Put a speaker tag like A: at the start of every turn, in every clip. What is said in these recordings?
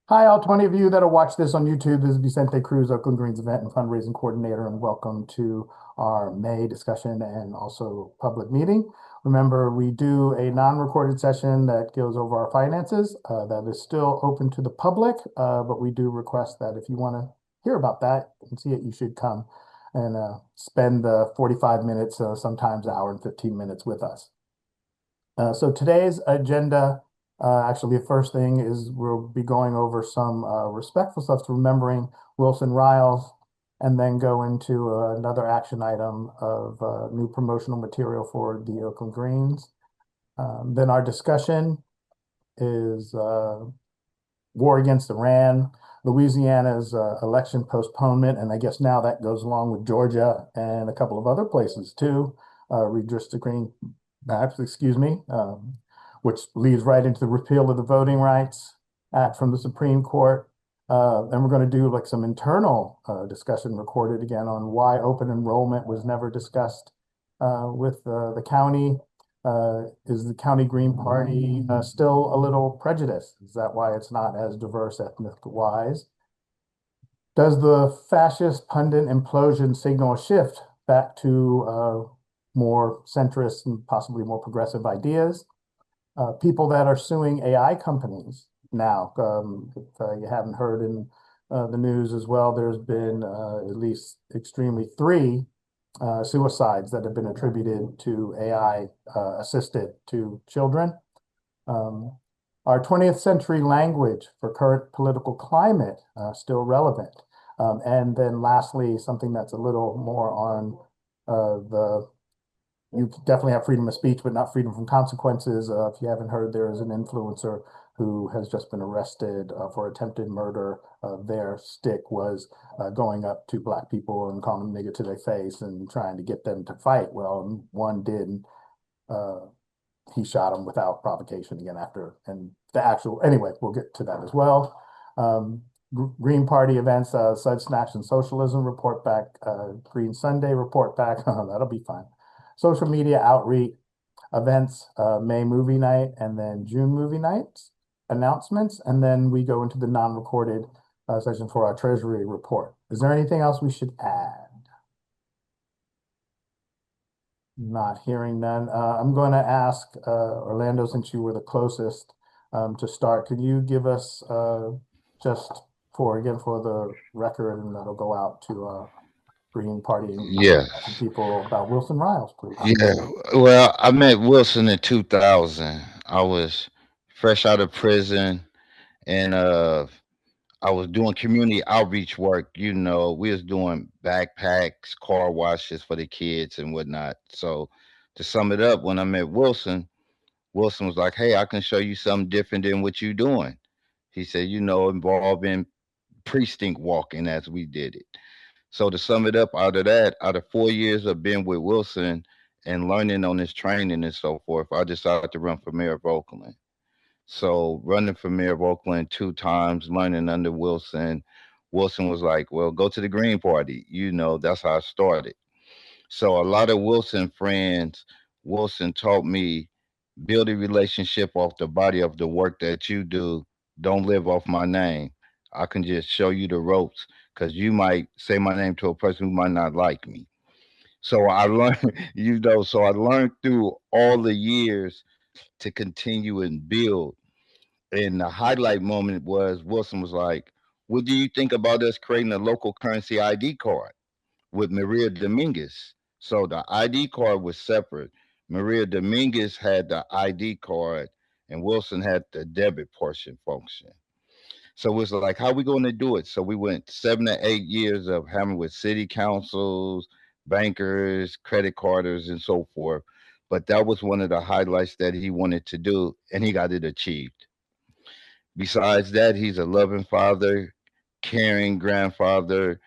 A: Hi, all 20 of you that'll watch this on YouTube. This is Vicente Cruz, Oakland Greens event and fundraising coordinator, and welcome to our May discussion and also public meeting. Remember, we do a non-recorded session that goes over our finances. That is still open to the public, but we do request that if you want to hear about that and see it, you should come and spend the 45 minutes, sometimes an hour and 15 minutes with us. So today's agenda, actually, the first thing is we'll be going over some respectful stuff to remembering Wilson Riles, and then go into another action item of new promotional material for the Oakland Greens. Then our discussion is war against Iran, Louisiana's election postponement, and I guess now that goes along with Georgia and a couple of other places too, redistricting maps, excuse me, which leads right into the repeal of the Voting Rights Act from the Supreme Court. And we're going to do like some internal discussion recorded again on why open enrollment was never discussed with the county. Is the County Green Party still a little prejudiced? Is that why it's not as diverse ethnic-wise? Does the fascist pundit implosion signal a shift back to more centrist and possibly more progressive ideas? People that are suing AI companies now. If you haven't heard in the news as well, there's been at least extremely three suicides that have been attributed to AI assisted to children. Um, our 20th century language for current political climate still relevant. And then lastly, something that's a little more on the you definitely have freedom of speech, but not freedom from consequences. If you haven't heard, there is an influencer who has just been arrested for attempted murder. Their stick was going up to Black people and calling them nigger to their face and trying to get them to fight. Well, one did, and uh, he shot him without provocation again after. And the actual, anyway, we'll get to that as well. Um, Green Party events, Sud Snacks and Socialism report back, Green Sunday report back. That'll be fun. Social media outreach events, May movie night, and then June movie nights announcements, and then we go into the non-recorded session for our Treasury report. Is there anything else we should add? Not hearing none. I'm going to ask Orlando, since you were the closest to start, could you give us just for again for the record, and that'll go out to Green Party
B: Yeah,
A: people about Wilson Riles, please.
B: yeah. Well, I met Wilson in 2000. I was fresh out of prison, and I was doing community outreach work. We was doing backpacks, car washes for the kids and whatnot. So, to sum it up, when I met Wilson, Wilson was like, "Hey, I can show you something different than what you doing." He said, involving precinct walking as we did it. So to sum it up, out of 4 years of being with Wilson and learning on his training and so forth, I decided to run for mayor of Oakland. So running for mayor of Oakland 2 times, learning under Wilson, Wilson was like, "Well, go to the Green Party." That's how I started. So a lot of Wilson friends, Wilson taught me build a relationship off the body of the work that you do. Don't live off my name. I can just show you the ropes because you might say my name to a person who might not like me. So I learned, so I learned through all the years to continue and build. And the highlight moment was Wilson was like, "What do you think about us creating a local currency ID card with Maria Dominguez?" So the ID card was separate. Maria Dominguez had the ID card, and Wilson had the debit portion function. So it's like, how we going to do it? So we went 7 to 8 years of having with city councils, bankers, credit carders, and so forth. But that was one of the highlights that he wanted to do, and he got it achieved. Besides that, he's a loving father, caring grandfather,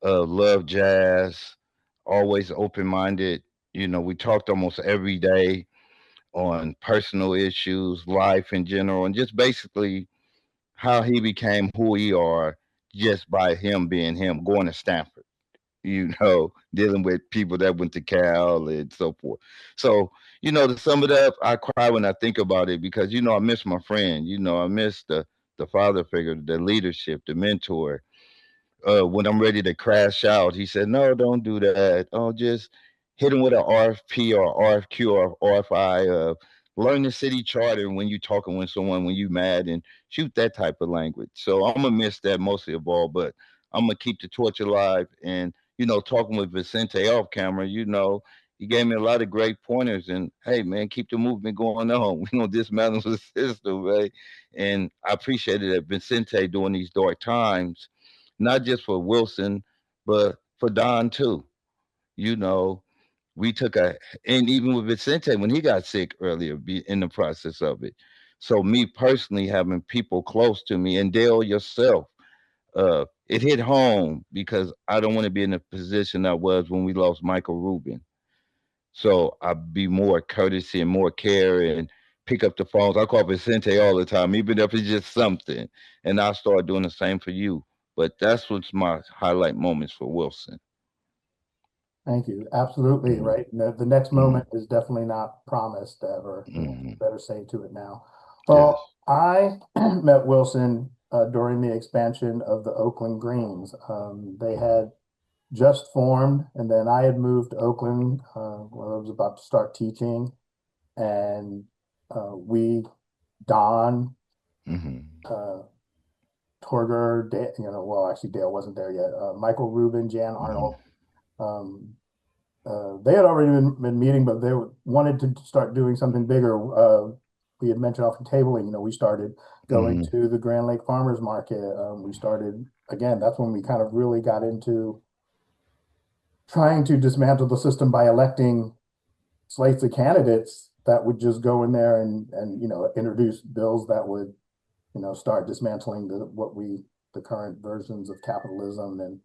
B: love jazz, always open minded. We talked almost every day on personal issues, life in general, and just basically how he became who he are just by him being him, going to Stanford, dealing with people that went to Cal and so forth. So, to sum it up, I cry when I think about it because, I miss my friend. I miss the the father figure, the leadership, the mentor. When I'm ready to crash out, he said, "No, don't do that. Oh, just hit him with an RFP or RFQ or RFI. Learn the city charter when you talking with someone when you mad and shoot that type of language." So I'm gonna miss that mostly of all, but I'm gonna keep the torch alive. And talking with Vicente off camera, he gave me a lot of great pointers. And hey, man, keep the movement going on. We don't dismantle the system, right? And I appreciated that Vicente during these dark times, not just for Wilson, but for Don too. You know, we took and even with Vicente when he got sick earlier, be in the process of it. So me personally, having people close to me, and Dale yourself, it hit home because I don't want to be in the position I was when we lost Michael Rubin. So I'd be more courtesy and more care and pick up the phones. I call Vicente all the time, even if it's just something. And I'll start doing the same for you. But that's what's my highlight moments for Wilson.
A: Thank you. Absolutely
B: Mm-hmm.
A: right. The next
B: Mm-hmm.
A: moment is definitely not promised ever.
B: Mm-hmm.
A: Better say to it now.
B: Yes.
A: Well, I met Wilson during the expansion of the Oakland Greens. They had just formed, and then I had moved to Oakland when I was about to start teaching, and Don,
B: Mm-hmm.
A: uh, Torger, well, actually Dale wasn't there yet. Michael Rubin, Jan
B: Mm-hmm.
A: Arnold. Um, they had already been meeting, but they wanted to start doing something bigger. We had mentioned off the tabling, we started going
B: Mm-hmm.
A: to the Grand Lake Farmers Market. We started, again, that's when we kind of really got into trying to dismantle the system by electing slates of candidates that would just go in there and introduce bills that would start dismantling the current versions of capitalism and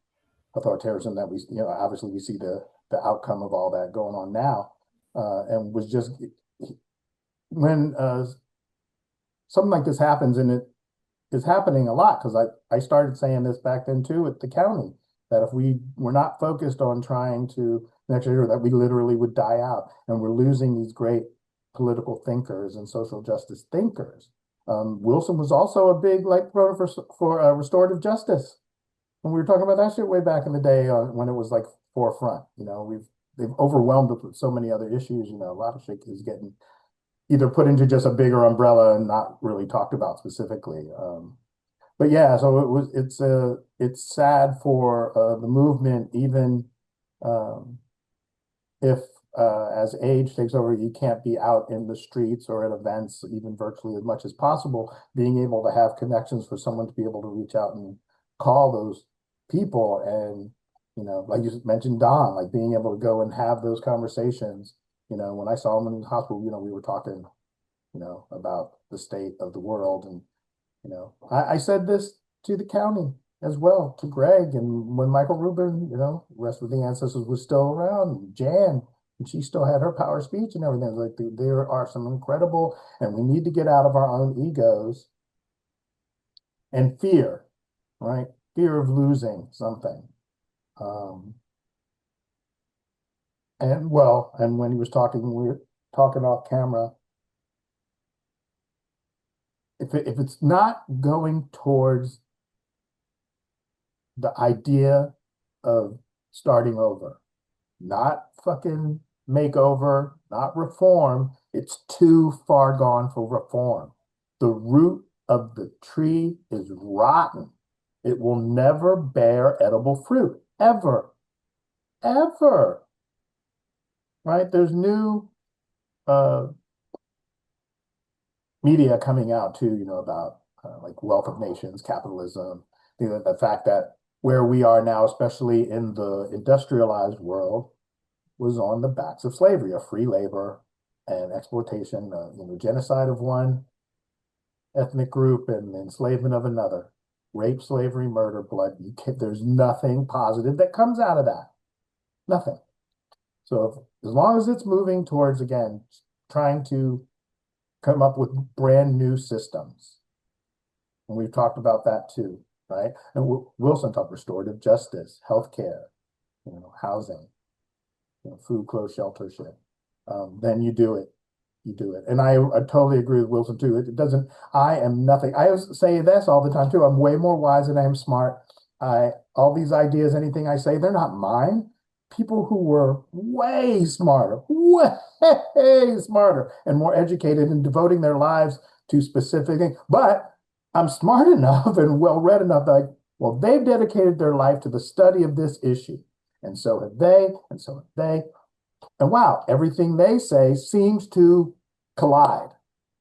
A: authoritarianism that we obviously we see the outcome of all that going on now, and was just when something like this happens, and it is happening a lot because I started saying this back then too at the county, that if we were not focused on trying to next year, that we literally would die out, and we're losing these great political thinkers and social justice thinkers. Wilson was also a big like promoter for restorative justice when we were talking about that shit way back in the day when it was like forefront. They've overwhelmed it with so many other issues. A lot of shit is getting either put into just a bigger umbrella and not really talked about specifically. But yeah, so it's sad for the movement, even um, if as age takes over, you can't be out in the streets or at events, even virtually as much as possible, being able to have connections for someone to be able to reach out and call those people. And, like you mentioned, Don, like being able to go and have those conversations. When I saw him in the hospital, we were talking, about the state of the world. And, I said this to the county as well, to Greg. And when Michael Rubin, rest of the ancestors was still around, Jan, and she still had her power speech and everything. Like there are some incredible, and we need to get out of our own egos and fear, right? Fear of losing something. Um, and when he was talking, we were talking off camera. If it's not going towards the idea of starting over, not fucking makeover, not reform. It's too far gone for reform. The root of the tree is rotten. It will never bear edible fruit, ever, ever. Right? There's new uh, media coming out too, about like wealth of nations, capitalism, the fact that where we are now, especially in the industrialized world, was on the backs of slavery, of free labor and exploitation, genocide of one ethnic group and enslavement of another, rape, slavery, murder, blood. There's nothing positive that comes out of that. Nothing. So as long as it's moving towards, again, trying to come up with brand new systems, and we've talked about that too, right? And Wilson talked restorative justice, healthcare, housing, food, clothes, shelter, shit. Then you do it. you do it. And I totally agree with Wilson too. It doesn't, I am nothing. I say this all the time too. I'm way more wise than I am smart. All these ideas, anything I say, they're not mine. People who were way smarter and more educated and devoting their lives to specific things. But I'm smart enough and well read enough that, like, well, they've dedicated their life to the study of this issue. And so have they, and so have they. And wow, everything they say seems to collide,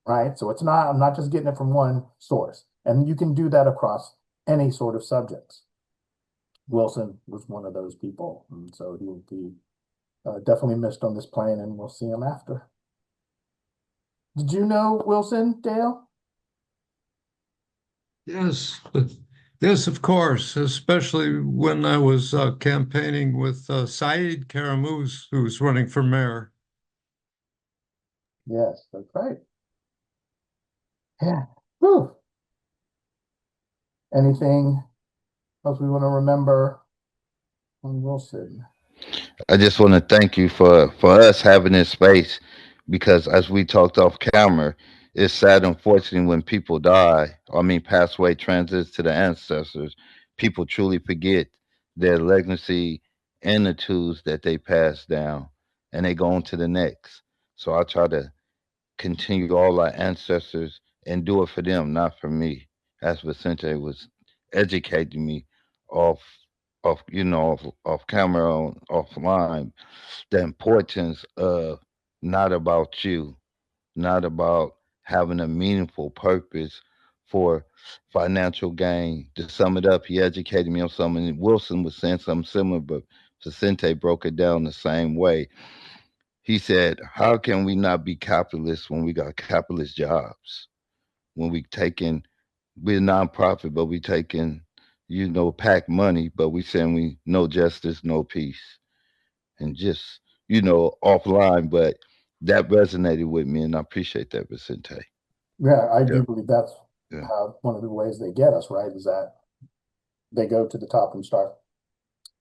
A: right? So it's not, I'm not just getting it from one source. And you can do that across any sort of subjects. Wilson was one of those people. And so he will be definitely missed on this plane, and we'll see him after. Did you know Wilson, Dale?
C: Yes, yes, of course, especially when I was campaigning with Saeed Karamuz, who was running for mayor.
A: Yes, that's right. Yeah. Whew. Anything else we want to remember on Wilson?
B: I just want to thank you for us having this space because as we talked off camera, it's sad, unfortunately, when people die. I mean, pass away, transits to the ancestors. People truly forget their legacy and the tools that they passed down, and they go on to the next. So I try to continue all our ancestors and do it for them, not for me. As Vicente was educating me off, off camera, offline, the importance of not about you, not about having a meaningful purpose for financial gain. To sum it up, he educated me on something. Wilson was saying something similar, but Vicente broke it down the same way. He said, how can we not be capitalists when we got capitalist jobs? When we taking, we're a nonprofit, but we taking, pack money, but we saying we no justice, no peace. And just, offline, but that resonated with me and I appreciate that, Vicente.
A: Yeah, I
B: Yeah.
A: do believe that's
B: Yeah.
A: how one of the ways they get us, right? Is that they go to the top and start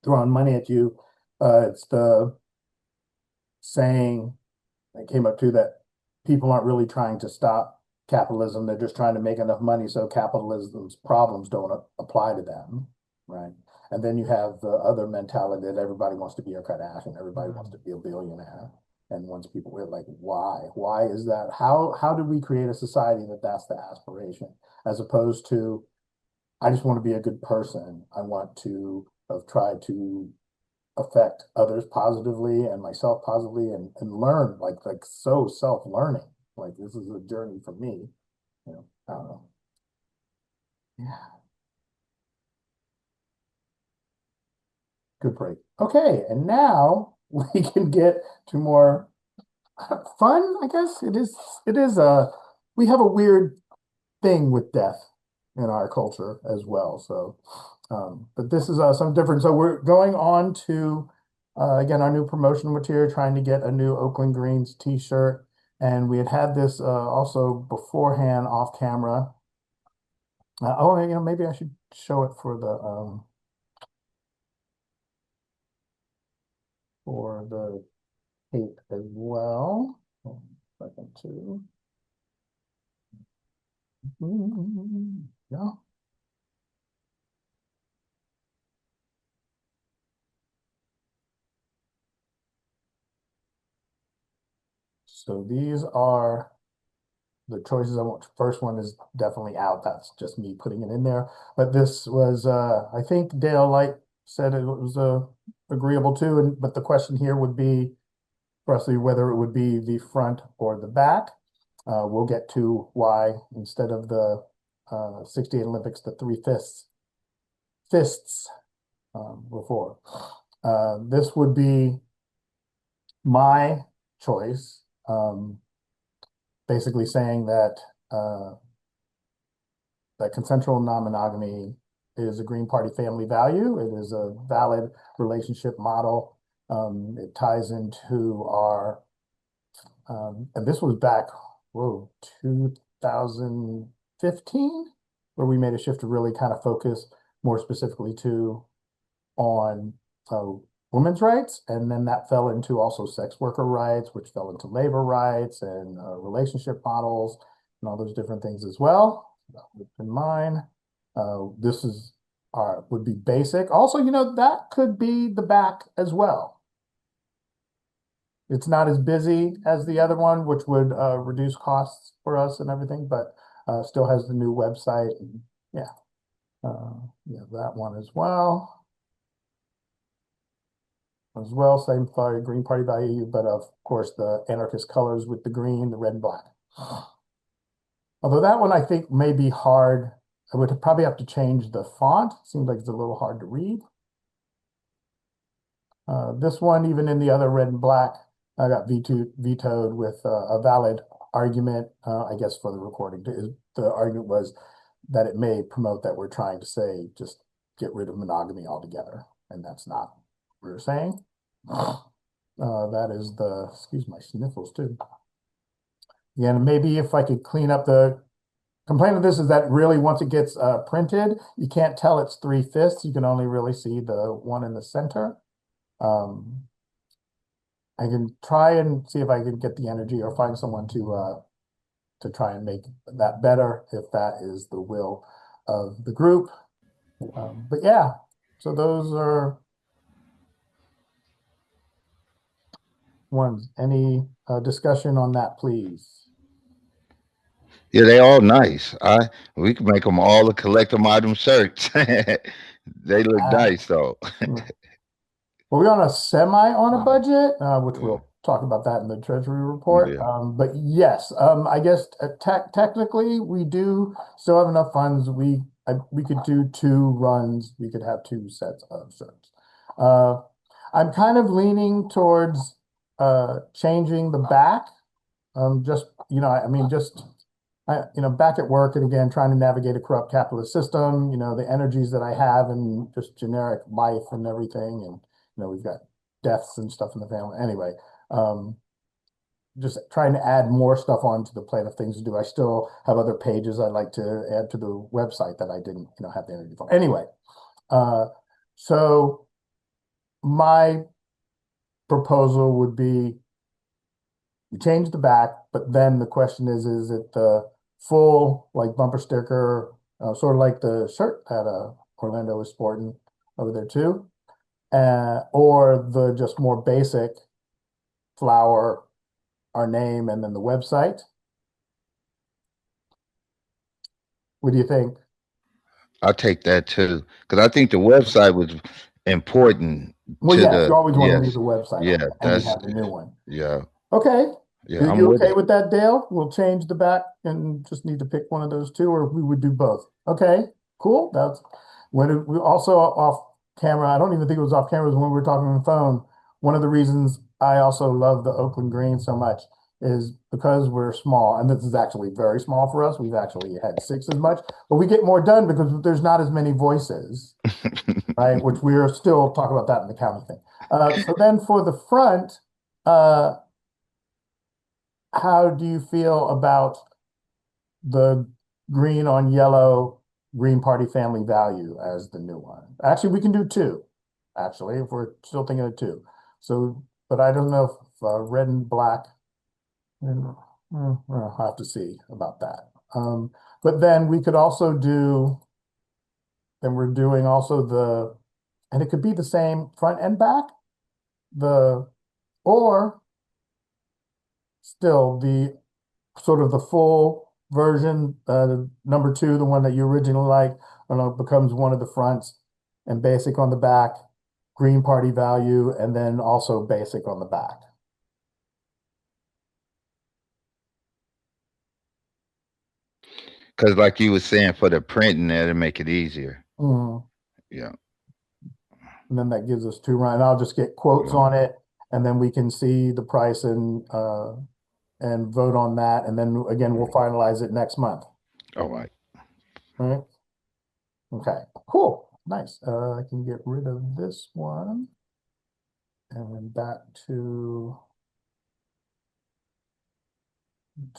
A: throwing money at you. It's the saying that came up too that people aren't really trying to stop capitalism. They're just trying to make enough money so capitalism's problems don't apply to them, right? And then you have the other mentality that everybody wants to be a Kardashian, everybody wants to be a billionaire. And once people are like, why? Why is that? How do we create a society that that's the aspiration, as opposed to I just want to be a good person. I want to have tried to affect others positively and myself positively and learn like so self-learning. Like this is a journey for me. I don't know. Yeah, good break. Okay, and now we can get to more fun, I guess. It is we have a weird thing with death in our culture as well. So, but this is some different. So we're going on to again our new promotional material, trying to get a new Oakland Greens T-shirt, and we had this also beforehand off camera. Oh, maybe I should show it for the tape as well. Second two. Yeah. So these are the choices I want. First one is definitely out. That's just me putting it in there. But this was, I think Dale Light said it was agreeable too. And but the question here would be, firstly, whether it would be the front or the back. We'll get to why instead of the 68 Olympics, the three fists before. This would be my choice. Basically saying that consensual non-monogamy is a Green Party family value. It is a valid relationship model. It ties into our, and this was back, whoa, 2015, where we made a shift to really kind of focus more specifically to on women's rights, and then that fell into also sex worker rights, which fell into labor rights and relationship models and all those different things as well. Keep in mind, this is would be basic. Also, that could be the back as well. It's not as busy as the other one, which would reduce costs for us and everything, but still has the new website. And, yeah, that one as well. Same Green Party value, but of course the anarchist colors with the green, the red and black. Although that one I think may be hard. I would probably have to change the font. Seems like it's a little hard to read. This one, even in the other red and black, I got vetoed with a valid argument, I guess for the recording. The argument was that it may promote that we're trying to say just get rid of monogamy altogether, and that's not what we're saying. That is excuse my sniffles too. Yeah, and maybe if I could clean up the complaint of this is that really once it gets printed, you can't tell it's 3/5. You can only really see the one in the center. I can try and see if I can get the energy or find someone to try and make that better if that is the will of the group. But yeah, so those are ones. Any discussion on that, please?
B: Yeah, they all nice. We can make them all a collector's item shirts. They look nice though.
A: Hmm. Well, we're on a semi on a budget, which
B: Yeah.
A: we'll talk about that in the Treasury report.
B: Yeah.
A: But yes, I guess technically we do still have enough funds. We could do 2 runs. We could have 2 sets of shirts. I'm kind of leaning towards changing the back. Just I mean, just back at work and again trying to navigate a corrupt capitalist system. The energies that I have and just generic life and everything, and we've got deaths and stuff in the family. Anyway, just trying to add more stuff onto the plate of things to do. I still have other pages I'd like to add to the website that I didn't, have the energy for. Anyway, so my proposal would be you change the back, but then the question is it the full like bumper sticker, sort of like the shirt that Orlando was sporting over there too, or the just more basic flower, our name, and then the website. What do you think?
B: I'll take that too. Because I think the website was important
A: Well,
B: to
A: yes, you
B: the
A: always want to leave
B: yes.
A: the website
B: Yeah,
A: on, and we
B: that's
A: have the new one.
B: yeah.
A: Okay.
B: Yeah,
A: Are
B: I'm
A: you
B: with
A: okay
B: it.
A: with that, Dale? We'll change the back and just need to pick one of those two, or we would do both. Okay, cool. That's when we also off camera. I don't even think it was off camera, it was when we were talking on the phone. One of the reasons I also love the Oakland Green so much is because we're small, and this is actually very small for us. We've actually had 6 as much, but we get more done because there's not as many voices, right? Which we are still talking about that in the county thing. So then for the front, uh, how do you feel about the green on yellow Green Party family value as the new one? Actually, we can do 2, actually, if we're still thinking of 2. So, but I don't know if red and black, and I'll have to see about that. But then we could also do, then we're doing also and it could be the same front and back, or still the sort of the full version, number 2, the one that you originally liked, I don't know, becomes one of the fronts and basic on the back, Green Party value, and then also basic on the back.
B: Because like you were saying, for the printing there to make it easier.
A: Mhm.
B: Yeah.
A: And then that gives us 2 runs. I'll just get quotes on it, and then we can see the price and vote on that. And then again, we'll finalize it next month.
B: All right.
A: All right. Okay, cool. Nice. I can get rid of this one. And then back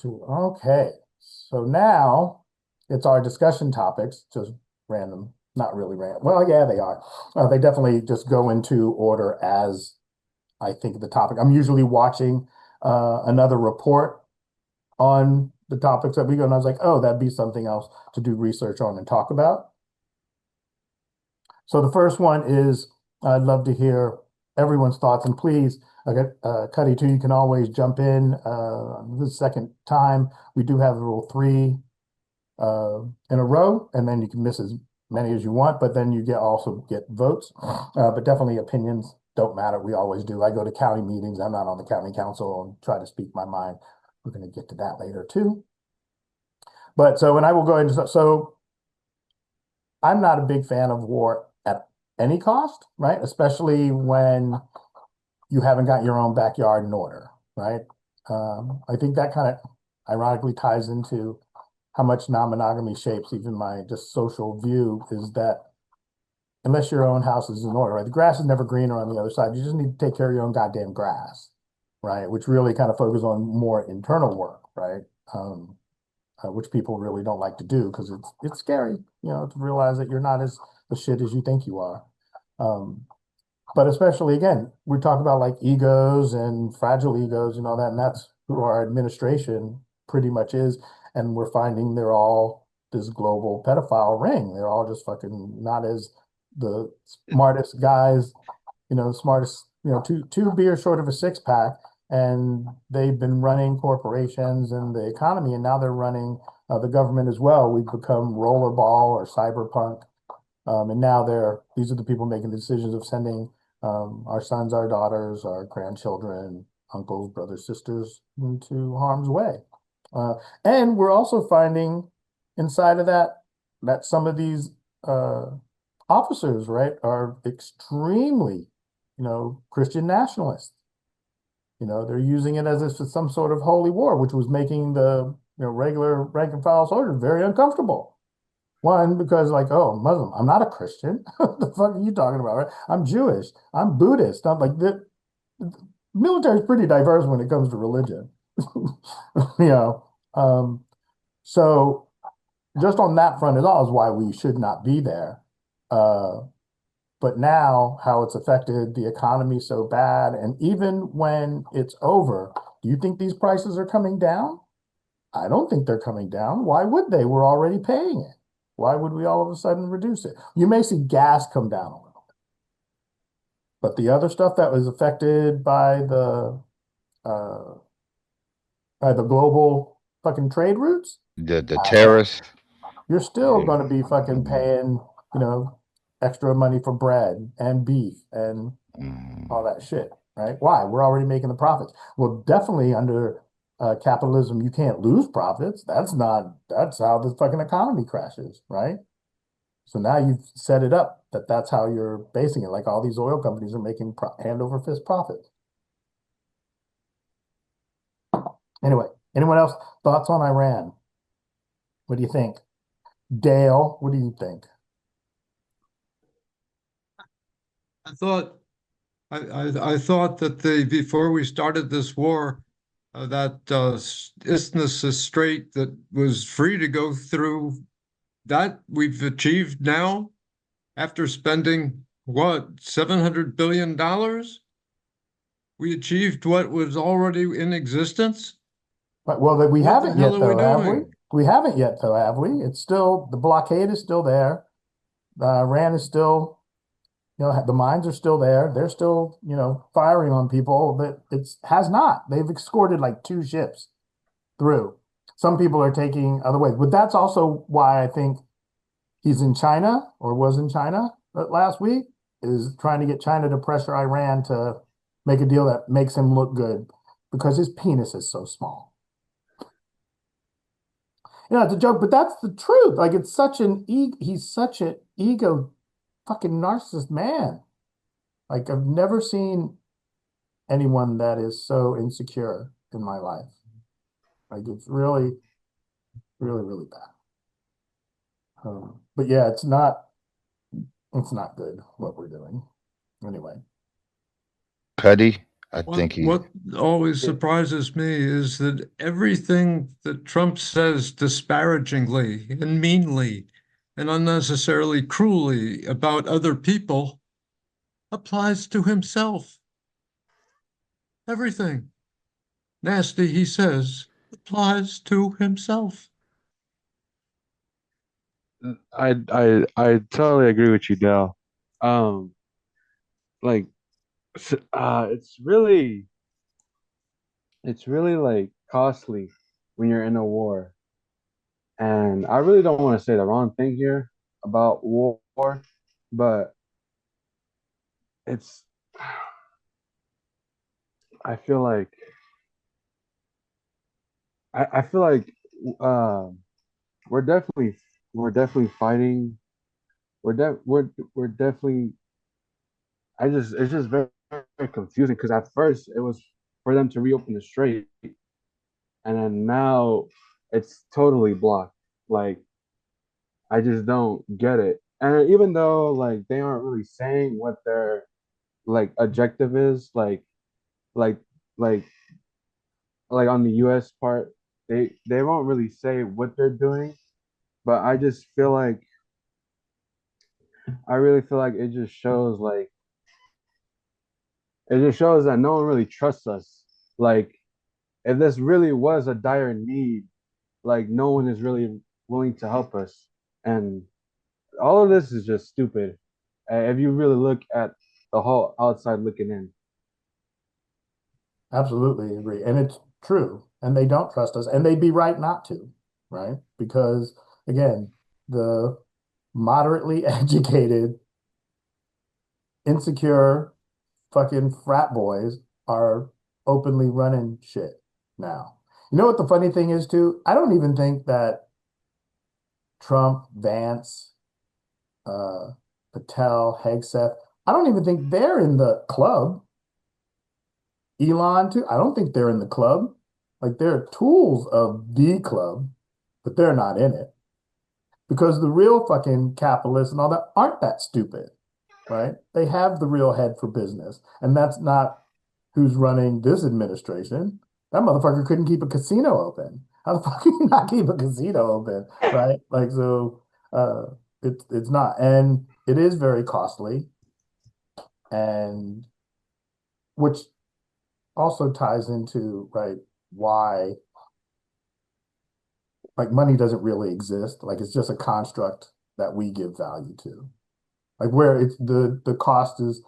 A: okay. So now it's our discussion topics, just random Not really random. Well, yeah, they are. They definitely just go into order as I think the topic. I'm usually watching another report on the topics that we go, and I was like, oh, that'd be something else to do research on and talk about. So the first one is I'd love to hear everyone's thoughts, and please, Cuddy too, you can always jump in. The second time we do have rule three in a row, and then you can miss as many as you want, but then you also get votes. But definitely opinions don't matter. We always do. I go to county meetings. I'm not on the county council and try to speak my mind. We're going to get to that later too. But so, and I will go into so I'm not a big fan of war at any cost, right? Especially when you haven't got your own backyard in order, right? I think that kind of ironically ties into how much non-monogamy shapes even my just social view is that unless your own house is in order, right? The grass is never greener on the other side. You just need to take care of your own goddamn grass, right? Which really kind of focuses on more internal work, right? Which people really don't like to do because it's scary, to realize that you're not as the shit as you think you are. But especially again, we talk about like egos and fragile egos and all that, and that's who our administration pretty much is. And we're finding they're all this global pedophile ring. They're all just fucking not as the smartest guys, smartest, two beers short of a six pack. And they've been running corporations and the economy, and now they're running the government as well. We've become rollerball or cyberpunk. And now these are the people making the decisions of sending our sons, our daughters, our grandchildren, uncles, brothers, sisters into harm's way. And we're also finding inside of that some of these officers, right, are extremely, Christian nationalists. They're using it as if it's some sort of holy war, which was making the regular rank and file soldiers very uncomfortable. One, because like, oh, Muslim, I'm not a Christian. What the fuck are you talking about, right? I'm Jewish. I'm Buddhist. I'm like the military is pretty diverse when it comes to religion. You know, so just on that front is all is why we should not be there. Uh, but now how it's affected the economy so bad, and even when it's over, do you think these prices are coming down? I don't think they're coming down. Why would they? We're already paying it. Why would we all of a sudden reduce it? You may see gas come down a little, but the other stuff that was affected uh, by the global fucking trade routes,
B: The
A: I don't.
B: terrorists.
A: You're still going to be fucking paying, extra money for bread and beef and all that shit, right? Why? We're already making the profits. Well, definitely under capitalism, you can't lose profits. That's how the fucking economy crashes, right? So now you've set it up that's how you're basing it. Like all these oil companies are making hand over fist profits. Anyway, anyone else thoughts on Iran? What do you think? Dale, what do you think?
C: I thought I thought that before we started this war, that isthmus is strait that was free to go through, that we've achieved now after spending what, $700 billion? We achieved what was already in existence.
A: Well, that we
C: What the
A: haven't
C: hell
A: yet,
C: are we
A: though, have we?
C: doing?
A: We haven't yet, though, have we? It's still the blockade is still there. Iran is still, the mines are still there. They're still, firing on people. But it has not. They've escorted like two ships through. Some people are taking other ways, but that's also why I think he's in China or was in China last week, is trying to get China to pressure Iran to make a deal that makes him look good because his penis is so small. It's a joke, but that's the truth. Like it's such he's such an ego fucking narcissist man. Like I've never seen anyone that is so insecure in my life. Like it's really, really, really bad. But yeah, it's not good what we're doing. Anyway.
B: Cuddy, I
C: What
B: think he.
C: what always
A: Yeah.
C: surprises me is that everything that Trump says disparagingly and meanly, and unnecessarily cruelly about other people applies to himself. Everything nasty he says applies to himself.
D: I totally agree with you, Dale. Um, like, it's really like costly when you're in a war. And I really don't want to say the wrong thing here about war, but it's I feel like I feel like uh, we're definitely we're definitely fighting. We're definitely. I just it's just very, very confusing because at first it was for them to reopen the strait, and then now it's totally blocked. Like I just don't get it. And even though like they aren't really saying what their like objective is, like like like on the US part, they won't really say what they're doing, but I really feel like it just shows that no one really trusts us. Like if this really was a dire need, like no one is really willing to help us. And all of this is just stupid. If you really look at the whole outside looking in.
A: Absolutely agree. And it's true. And they don't trust us. And they'd be right not to, right? Because again, the moderately educated, insecure fucking frat boys are openly running shit now. You know what the funny thing is too? I don't even think that Trump, Vance, uh, Patel, Hegseth, I don't even think they're in the club. Elon too. I don't think they're in the club. Like they're tools of the club, but they're not in it because the real fucking capitalists and all that aren't that stupid, right? They have the real head for business, and that's not who's running this administration. That motherfucker couldn't keep a casino open. How the fuck can you not keep a casino open, right? Like so, uh, it's not, and it is very costly, and which also ties into right why like money doesn't really exist. Like it's just a construct that we give value to. Like where it's the cost is,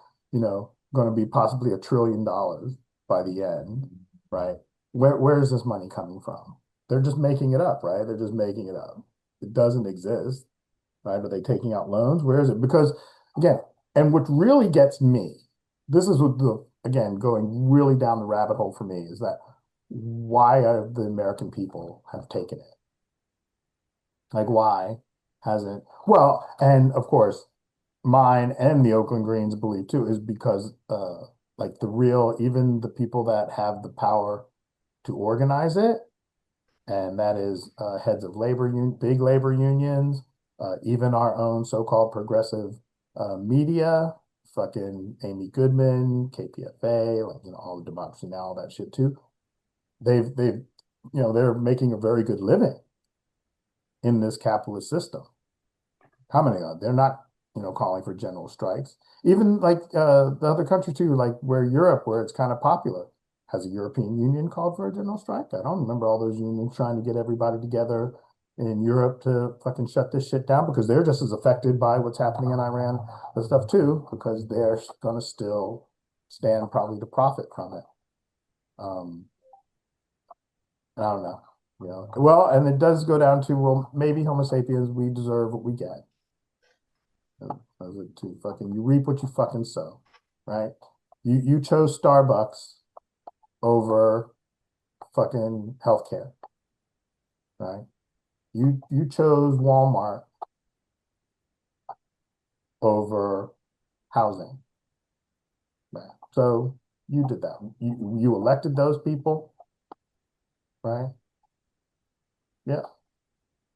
A: going to be possibly $1 trillion by the end, right? Where is this money coming from? They're just making it up, right? They're just making it up. It doesn't exist, right? Are they taking out loans? Where is it? Because again, and what really gets me, this is what the again going really down the rabbit hole for me is that why are the American people have taken it? Like why hasn't well, and of course mine and the Oakland Greens believe too is because like the real even the people that have the power to organize it, and that is heads of big labor unions, even our own so-called progressive media, fucking Amy Goodman, KPFA, like all the Democracy Now, all that shit too. They've they're making a very good living in this capitalist system. How many are they're not calling for general strikes? Even like the other country too, like where Europe, where it's kind of popular. Has a European Union called for a general strike? I don't remember all those unions trying to get everybody together in Europe to fucking shut this shit down because they're just as affected by what's happening in Iran and stuff too, because they're going to still stand probably to profit from it. Um, I don't know, Well, and it does go down to, well, maybe Homo sapiens, we deserve what we get. I was like, too, fucking, you reap what you fucking sow, right? You chose Starbucks over fucking healthcare, right? You chose Walmart over housing, right? So you did that. You elected those people, right? Yeah.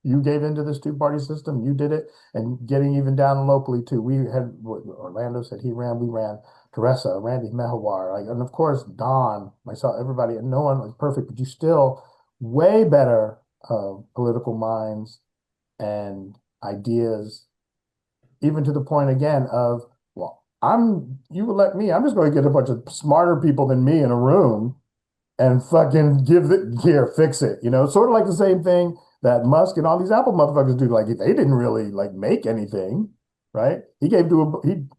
A: You gave into this two-party system. You did it, and getting even down locally too. We had Orlando said he ran. We ran. Teresa, Randy Mehawar, like, and of course Don, myself, everybody. And no one was perfect, but you still way better political minds and ideas, even to the point again of, well, you elect me, I'm just going to get a bunch of smarter people than me in a room and fucking here, fix it. Sort of like the same thing that Musk and all these Apple motherfuckers do. Like, they didn't really like make anything, right? He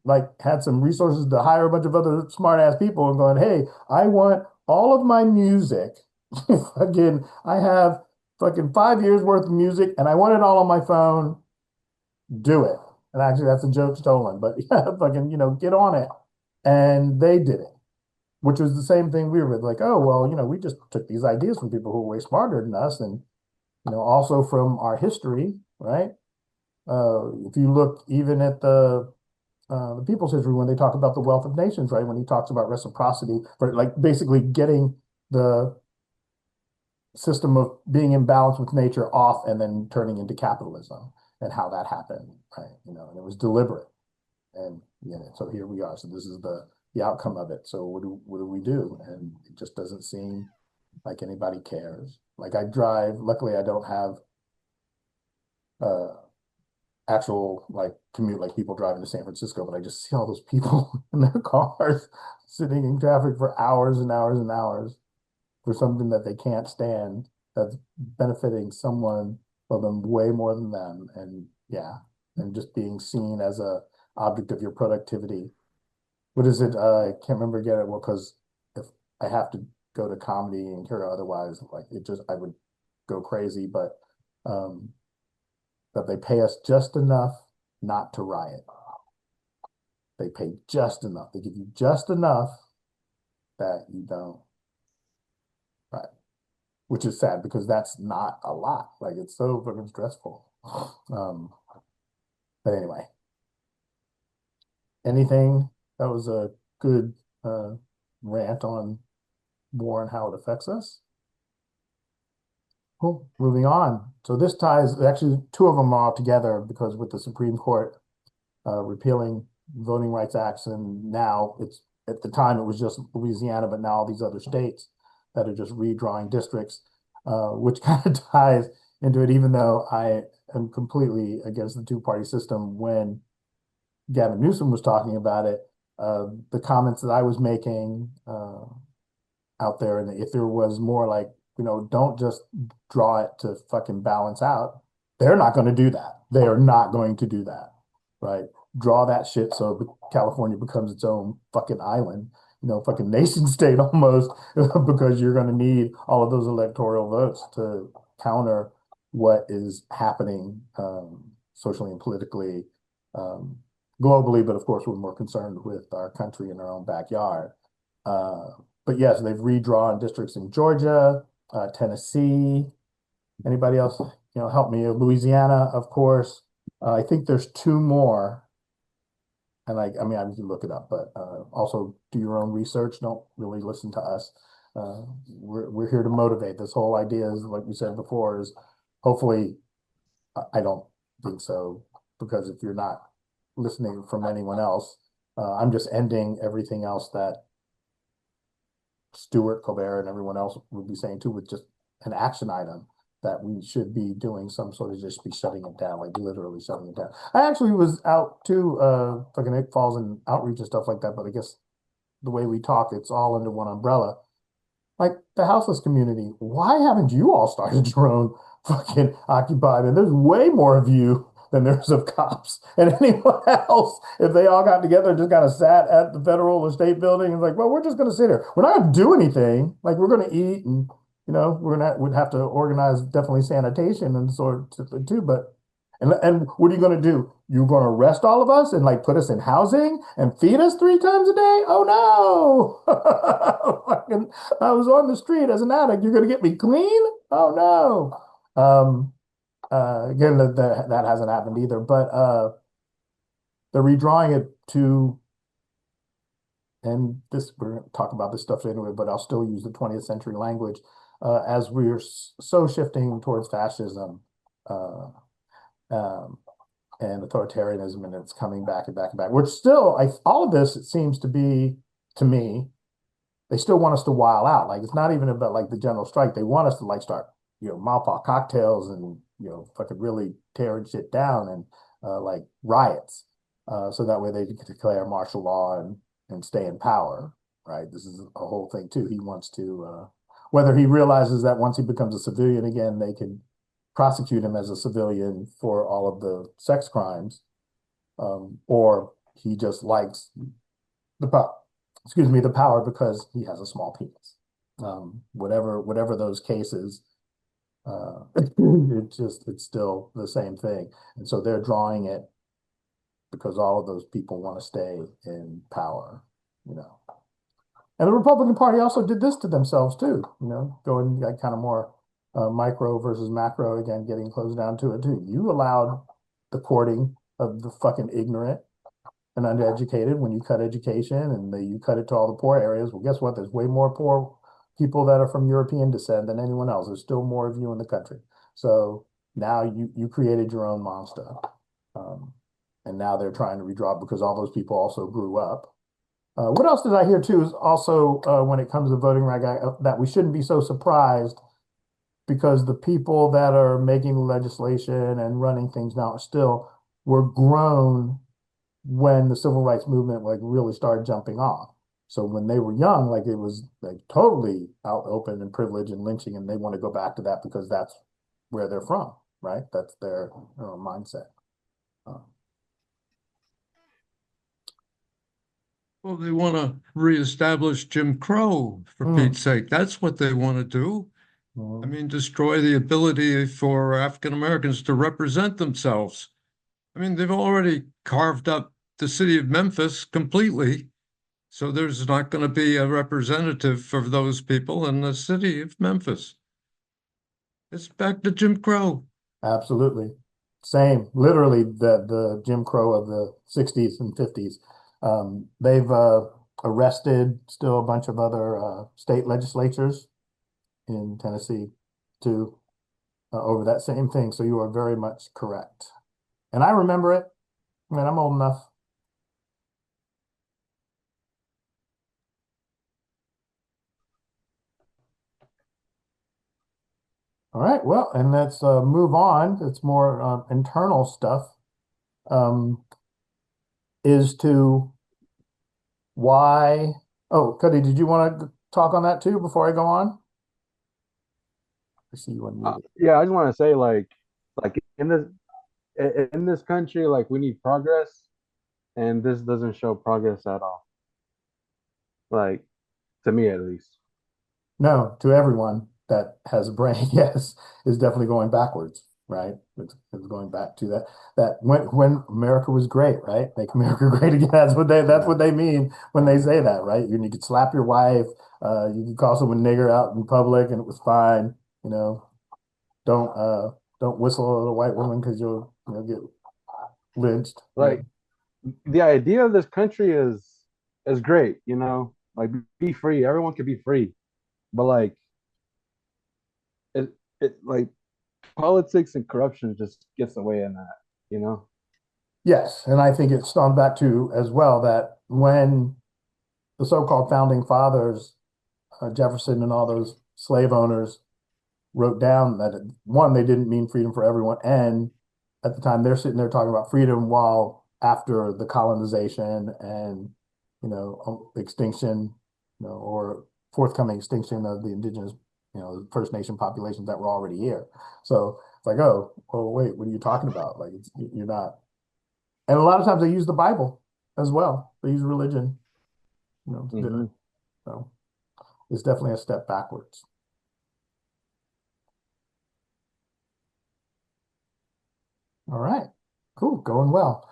A: like had some resources to hire a bunch of other smart ass people and going, hey, I want all of my music. Fucking, I have fucking 5 years worth of music and I want it all on my phone. Do it. And actually, that's a joke stolen, but yeah, fucking, get on it. And they did it, which was the same thing we were with, like, oh, well, we just took these ideas from people who were way smarter than us, and also from our history, right? If you look even at the people's history, when they talk about the wealth of nations, right? When he talks about reciprocity, for like basically getting the system of being in balance with nature off and then turning into capitalism, and how that happened, right? And it was deliberate, and so here we are. So this is the outcome of it. So what do we do? And it just doesn't seem like anybody cares. Like, I drive, luckily I don't have actual like commute like people driving to San Francisco, but I just see all those people in their cars sitting in traffic for hours and hours and hours for something that they can't stand, that's benefiting someone of them way more than them. And yeah, and just being seen as a object of your productivity. What is it? I can't remember again. Well, because if I have to go to comedy and hear otherwise, like, I would go crazy. But that they pay us just enough not to riot. They pay just enough. They give you just enough that you don't riot, which is sad because that's not a lot. Like, it's so fucking stressful. But anyway, anything that was a good rant on war and how it affects us. Cool. Moving on. So this ties, actually, two of them are all together because with the Supreme Court repealing Voting Rights Acts, and now at the time it was just Louisiana, but now all these other states that are just redrawing districts, which kind of ties into it, even though I am completely against the two-party system. When Gavin Newsom was talking about it, the comments that I was making out there, and if there was more like, don't just draw it to fucking balance out. They're not going to do that. They are not going to do that, right? Draw that shit so California becomes its own fucking island, fucking nation state almost, because you're going to need all of those electoral votes to counter what is happening socially and politically, globally. But of course, we're more concerned with our country in our own backyard. But yes, they've redrawn districts in Georgia, Tennessee. Anybody else, help me? Louisiana, of course. I think there's two more. And I mean, I can look it up, but also do your own research. Don't really listen to us. We're here to motivate. This whole idea is, like we said before, is hopefully, I don't think so, because if you're not listening from anyone else, I'm just ending everything else that Stuart, Colbert, and everyone else would be saying too, with just an action item that we should be doing some sort of, just be shutting it down, like literally shutting it down. I actually was out too, fucking Nick Falls and outreach and stuff like that, but I guess the way we talk, it's all under one umbrella. Like the houseless community, why haven't you all started your own fucking Occupy? And there's way more of you than there's of cops and anyone else. If they all got together and just kind of sat at the federal or state building and like, well, we're just going to sit here. We're not going to do anything. Like, we're going to eat, and we'd have to organize definitely sanitation and sort of too. But and what are you going to do? You're going to arrest all of us and like put us in housing and feed us 3 times a day? Oh no! Fucking, I was on the street as an addict. You're going to get me clean? Oh no! Again, that hasn't happened either. But they're redrawing it to, and this, we're going to talk about this stuff anyway, but I'll still use the 20th century language, as we're so shifting towards fascism. And authoritarianism, and it's coming back and back and back. Which still, all of this, it seems to be, to me, they still want us to while out. Like, it's not even about like the general strike. They want us to like start mouth cocktails and, fucking really tearing shit down and like riots. So that way they can declare martial law and stay in power, right? This is a whole thing too. He wants to, whether he realizes that once he becomes a civilian again, they can prosecute him as a civilian for all of the sex crimes, or he just likes the power, the power because he has a small penis. Whatever those cases, it's still the same thing. And so they're drawing it because all of those people want to stay in power, you know. And the Republican Party also did this to themselves too, going like kind of more micro versus macro, again, getting close down to it too. You allowed the courting of the fucking ignorant and undereducated when you cut education and you cut it to all the poor areas. Well, guess what? There's way more poor people that are from European descent than anyone else. There's still more of you in the country. So now you created your own monster. And now they're trying to redraw because all those people also grew up. What else did I hear too is also when it comes to voting rights, that we shouldn't be so surprised because the people that are making legislation and running things now were grown when the civil rights movement like really started jumping off. So when they were young, like it was like totally out open and privilege and lynching, and they want to go back to that because that's where they're from, right? That's their mindset.
C: Well, they want to reestablish Jim Crow, for Pete's sake. That's what they want to do. I mean, destroy the ability for African Americans to represent themselves. I mean, they've already carved up the city of Memphis completely. So there's not going to be a representative for those people in the city of Memphis. It's back to Jim Crow.
A: Absolutely. Same, literally the Jim Crow of the 60s and 50s. They've arrested still a bunch of other state legislatures in Tennessee too over that same thing. So you are very much correct. And I remember it. I mean, I'm old enough. All right, well, and let's move on. It's more internal stuff. Is to why. Oh, Cuddy, did you want to talk on that too before I go on? I see you unmuted.
D: Yeah, I just want to say like in this country, like we need progress, and this doesn't show progress at all. Like to me at least.
A: No, to everyone that has a brain, yes, is definitely going backwards, right? It's going back to that when America was great, right? Make America great again. That's what they mean when they say that, right? You could slap your wife, you could call someone nigger out in public and it was fine, you know. Don't whistle at a white woman because you'll get lynched.
D: Like the idea of this country is great, like be free. Everyone can be free. But like it like politics and corruption just gets away in that.
A: Yes, and I think it's gone back to as well that when the so-called founding fathers, Jefferson and all those slave owners wrote down that one, they didn't mean freedom for everyone, and at the time they're sitting there talking about freedom while after the colonization and extinction, or forthcoming extinction of the indigenous, First Nation populations that were already here. So it's like, oh, wait, what are you talking about? Like you're not. And a lot of times they use the Bible as well. They use religion, So it's definitely a step backwards. All right, cool, going well.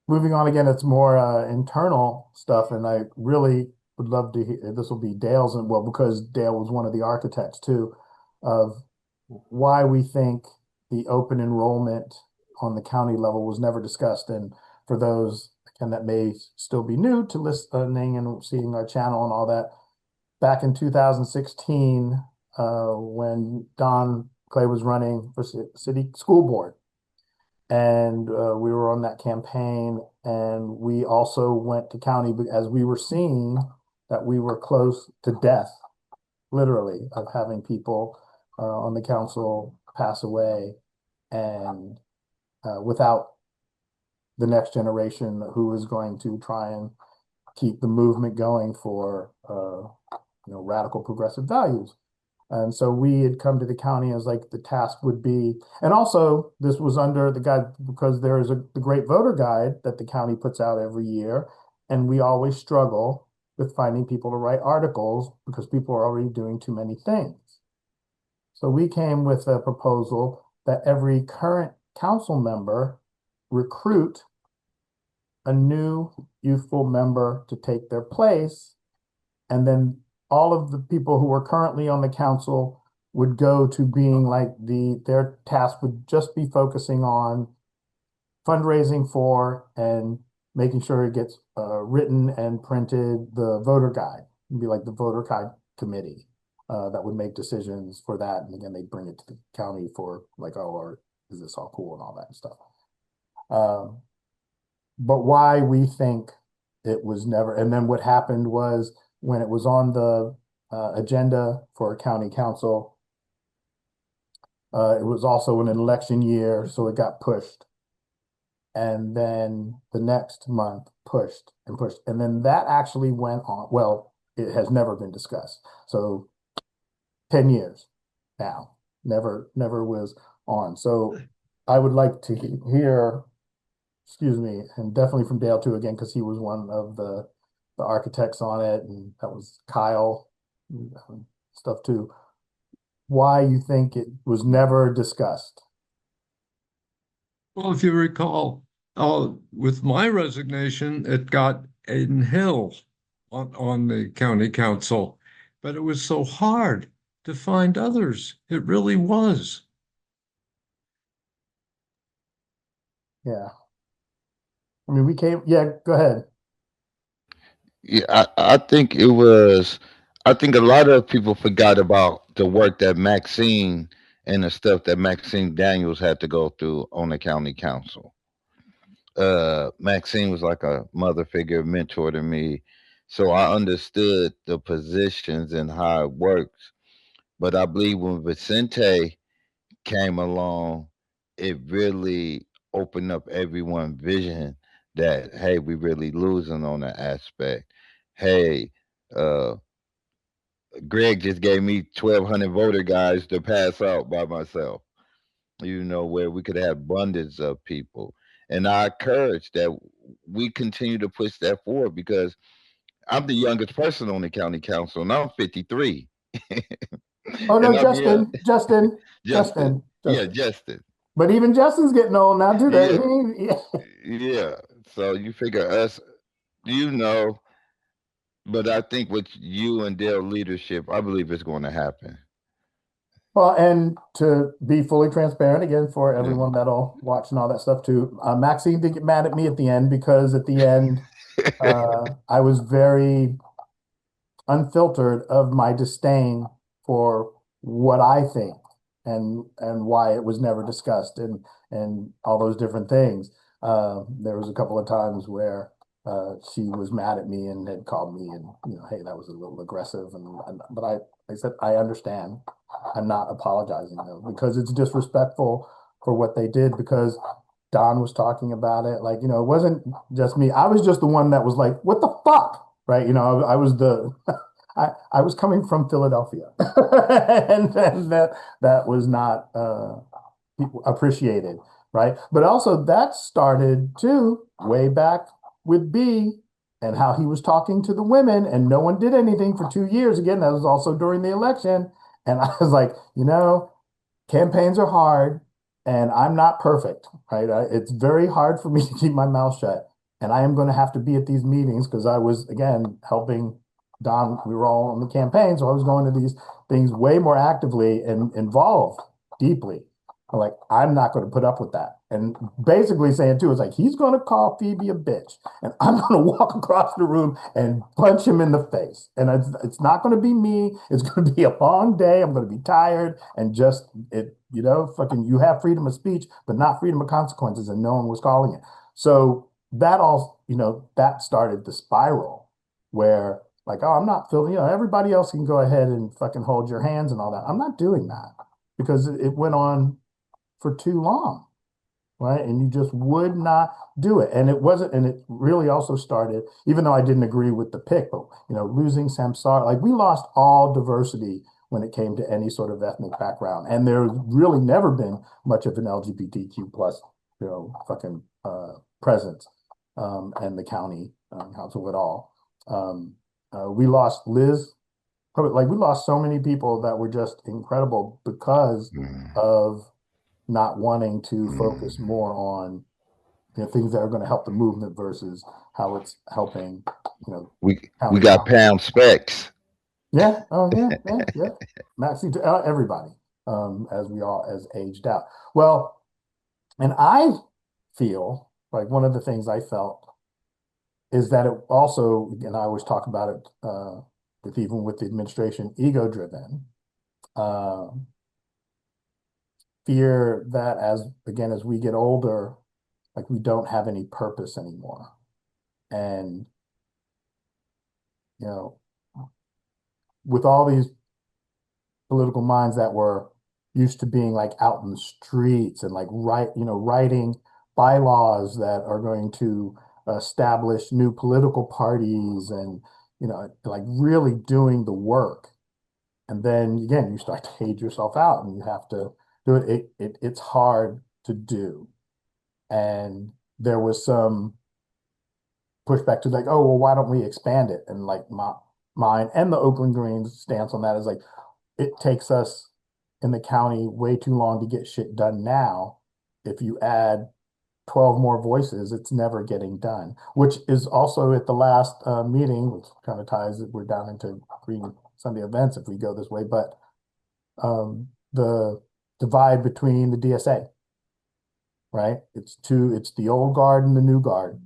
A: Moving on again, it's more internal stuff, and I really would love to hear, this will be Dale's, and well, because Dale was one of the architects too, of why we think the open enrollment on the county level was never discussed. And for those again that may still be new to listening and seeing our channel and all that, back in 2016, when Don Clay was running for city school board, and we were on that campaign, and we also went to county as we were seeing that we were close to death, literally, of having people on the council pass away, and without the next generation who is going to try and keep the movement going for radical progressive values. And so we had come to the county as like the task would be, and also this was under the guide because there is the great voter guide that the county puts out every year, and we always struggle with finding people to write articles because people are already doing too many things. So we came with a proposal that every current council member recruit a new youthful member to take their place, and then all of the people who are currently on the council would go to being like their task would just be focusing on fundraising for and making sure it gets written and printed the voter guide. It'd be like the voter guide committee that would make decisions for that. And again, they'd bring it to the county for like, oh, or is this all cool and all that stuff. But why we think it was never, and then what happened was when it was on the agenda for a county council, it was also an election year, so it got pushed. And then the next month pushed and pushed. And then that actually went on. Well, it has never been discussed. So 10 years now, never was on. So I would like to hear, excuse me, and definitely from Dale too, again, because he was one of the architects on it, and that was Kyle, stuff too. Why you think it was never discussed?
C: Well, if you recall, with my resignation, it got Aiden Hill on the county council, but it was so hard to find others. It really was.
A: Yeah. I mean, we came, yeah, go ahead.
B: Yeah, I think it was. I think a lot of people forgot about the work that Maxine and the stuff that Maxine Daniels had to go through on the county council. Maxine was like a mother figure, mentor to me, so I understood the positions and how it works. But I believe when Vicente came along, it really opened up everyone's vision that hey, we really losing on that aspect. Hey, uh, Greg just gave me 1,200 voter guys to pass out by myself. Where we could have abundance of people, and I encourage that we continue to push that forward because I'm the youngest person on the county council, and I'm 53.
A: Oh no,
B: And I'll be Justin. Yeah,
A: Justin.
B: Justin.
A: But even Justin's getting old now too.
B: Yeah,
A: Yeah.
B: yeah. So you figure us, you know, but I think with you and Dale leadership, I believe it's going to happen.
A: Well, and to be fully transparent again for
B: Yeah.
A: everyone that'll watch and all that stuff too, Maxine did get mad at me at the end because at the end, I was very unfiltered of my disdain for what I think and why it was never discussed and all those different things. There was a couple of times where she was mad at me and had called me and hey, that was a little aggressive but I said I understand. I'm not apologizing though because it's disrespectful for what they did because Don was talking about it like it wasn't just me. I was just the one that was like, what the fuck? Right. I was the I was coming from Philadelphia and that was not appreciated, right? But also that started too way back with B and how he was talking to the women and no one did anything for 2 years. Again, that was also during the election. And I was like, campaigns are hard and I'm not perfect, right? It's very hard for me to keep my mouth shut. And I am going to have to be at these meetings because I was, again, helping Don. We were all on the campaign. So I was going to these things way more actively and involved deeply. I'm like, I'm not going to put up with that. And basically saying too, it's like, he's going to call Phoebe a bitch and I'm going to walk across the room and punch him in the face. And it's not going to be me. It's going to be a long day. I'm going to be tired and just fucking, you have freedom of speech, but not freedom of consequences. And no one was calling it. So that all, that started the spiral where like, oh, I'm not feeling, everybody else can go ahead and fucking hold your hands and all that. I'm not doing that. because it went on for too long, right? And you just would not do it. And it wasn't, and it really also started, even though I didn't agree with the pick, but losing Samsara, like we lost all diversity when it came to any sort of ethnic background. And there's really never been much of an LGBTQ plus, fucking presence and the county council at all. We lost Liz, like we lost so many people that were just incredible because
B: Mm.
A: of not wanting to focus
B: Mm.
A: more on things that are going to help the movement versus how it's helping,
B: We
A: county
B: got
A: government.
B: Pam Specs.
A: Yeah. Oh, yeah, yeah, yeah. Maxie to everybody, as we all as aged out. Well, and I feel like one of the things I felt is that it also, and I always talk about it with even with the administration, ego driven. Uh, fear that as we get older, like we don't have any purpose anymore. And, you know, with all these political minds that were used to being like out in the streets and like writing bylaws that are going to establish new political parties and, like really doing the work. And then again, you start to age yourself out and you have to do it. It's hard to do. And there was some pushback to like, oh, well, why don't we expand it? And like mine and the Oakland Greens stance on that is like, it takes us in the county way too long to get shit done now. If you add 12 more voices, it's never getting done, which is also at the last meeting, which kind of ties it. We're down into Green Sunday events if we go this way, but the divide between the DSA, right? It's the old guard and the new guard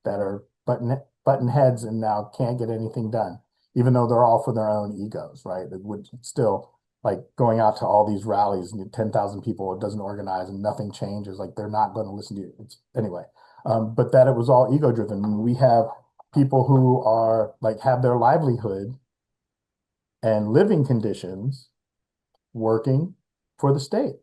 A: that are button heads and now can't get anything done, even though they're all for their own egos, right? It would still like going out to all these rallies and 10,000 people, it doesn't organize and nothing changes. Like they're not going to listen to you. Anyway, but that it was all ego driven. We have people who are like have their livelihood and living conditions working for the state,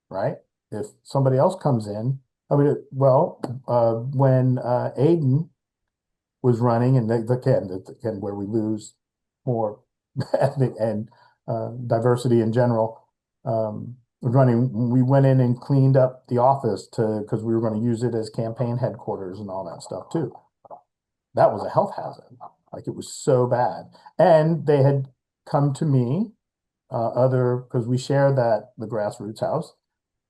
A: right? If somebody else comes in, I mean, when Aiden was running, and again, where we lose more ethnic and diversity in general, was running, we went in and cleaned up the office because we were going to use it as campaign headquarters and all that stuff too. That was a health hazard. Like it was so bad. And they had come to me, because we share the grassroots house.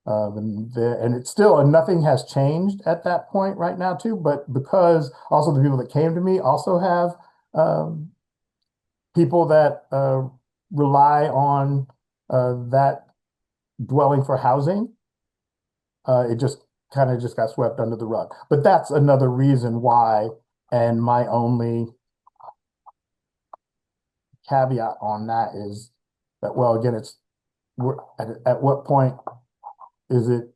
A: And it's still, and nothing has changed at that point right now too, but because also the people that came to me also have people that rely on that dwelling for housing, it just kind of just got swept under the rug. But that's another reason why, and my only caveat on that is that, well, again, we're at what point is it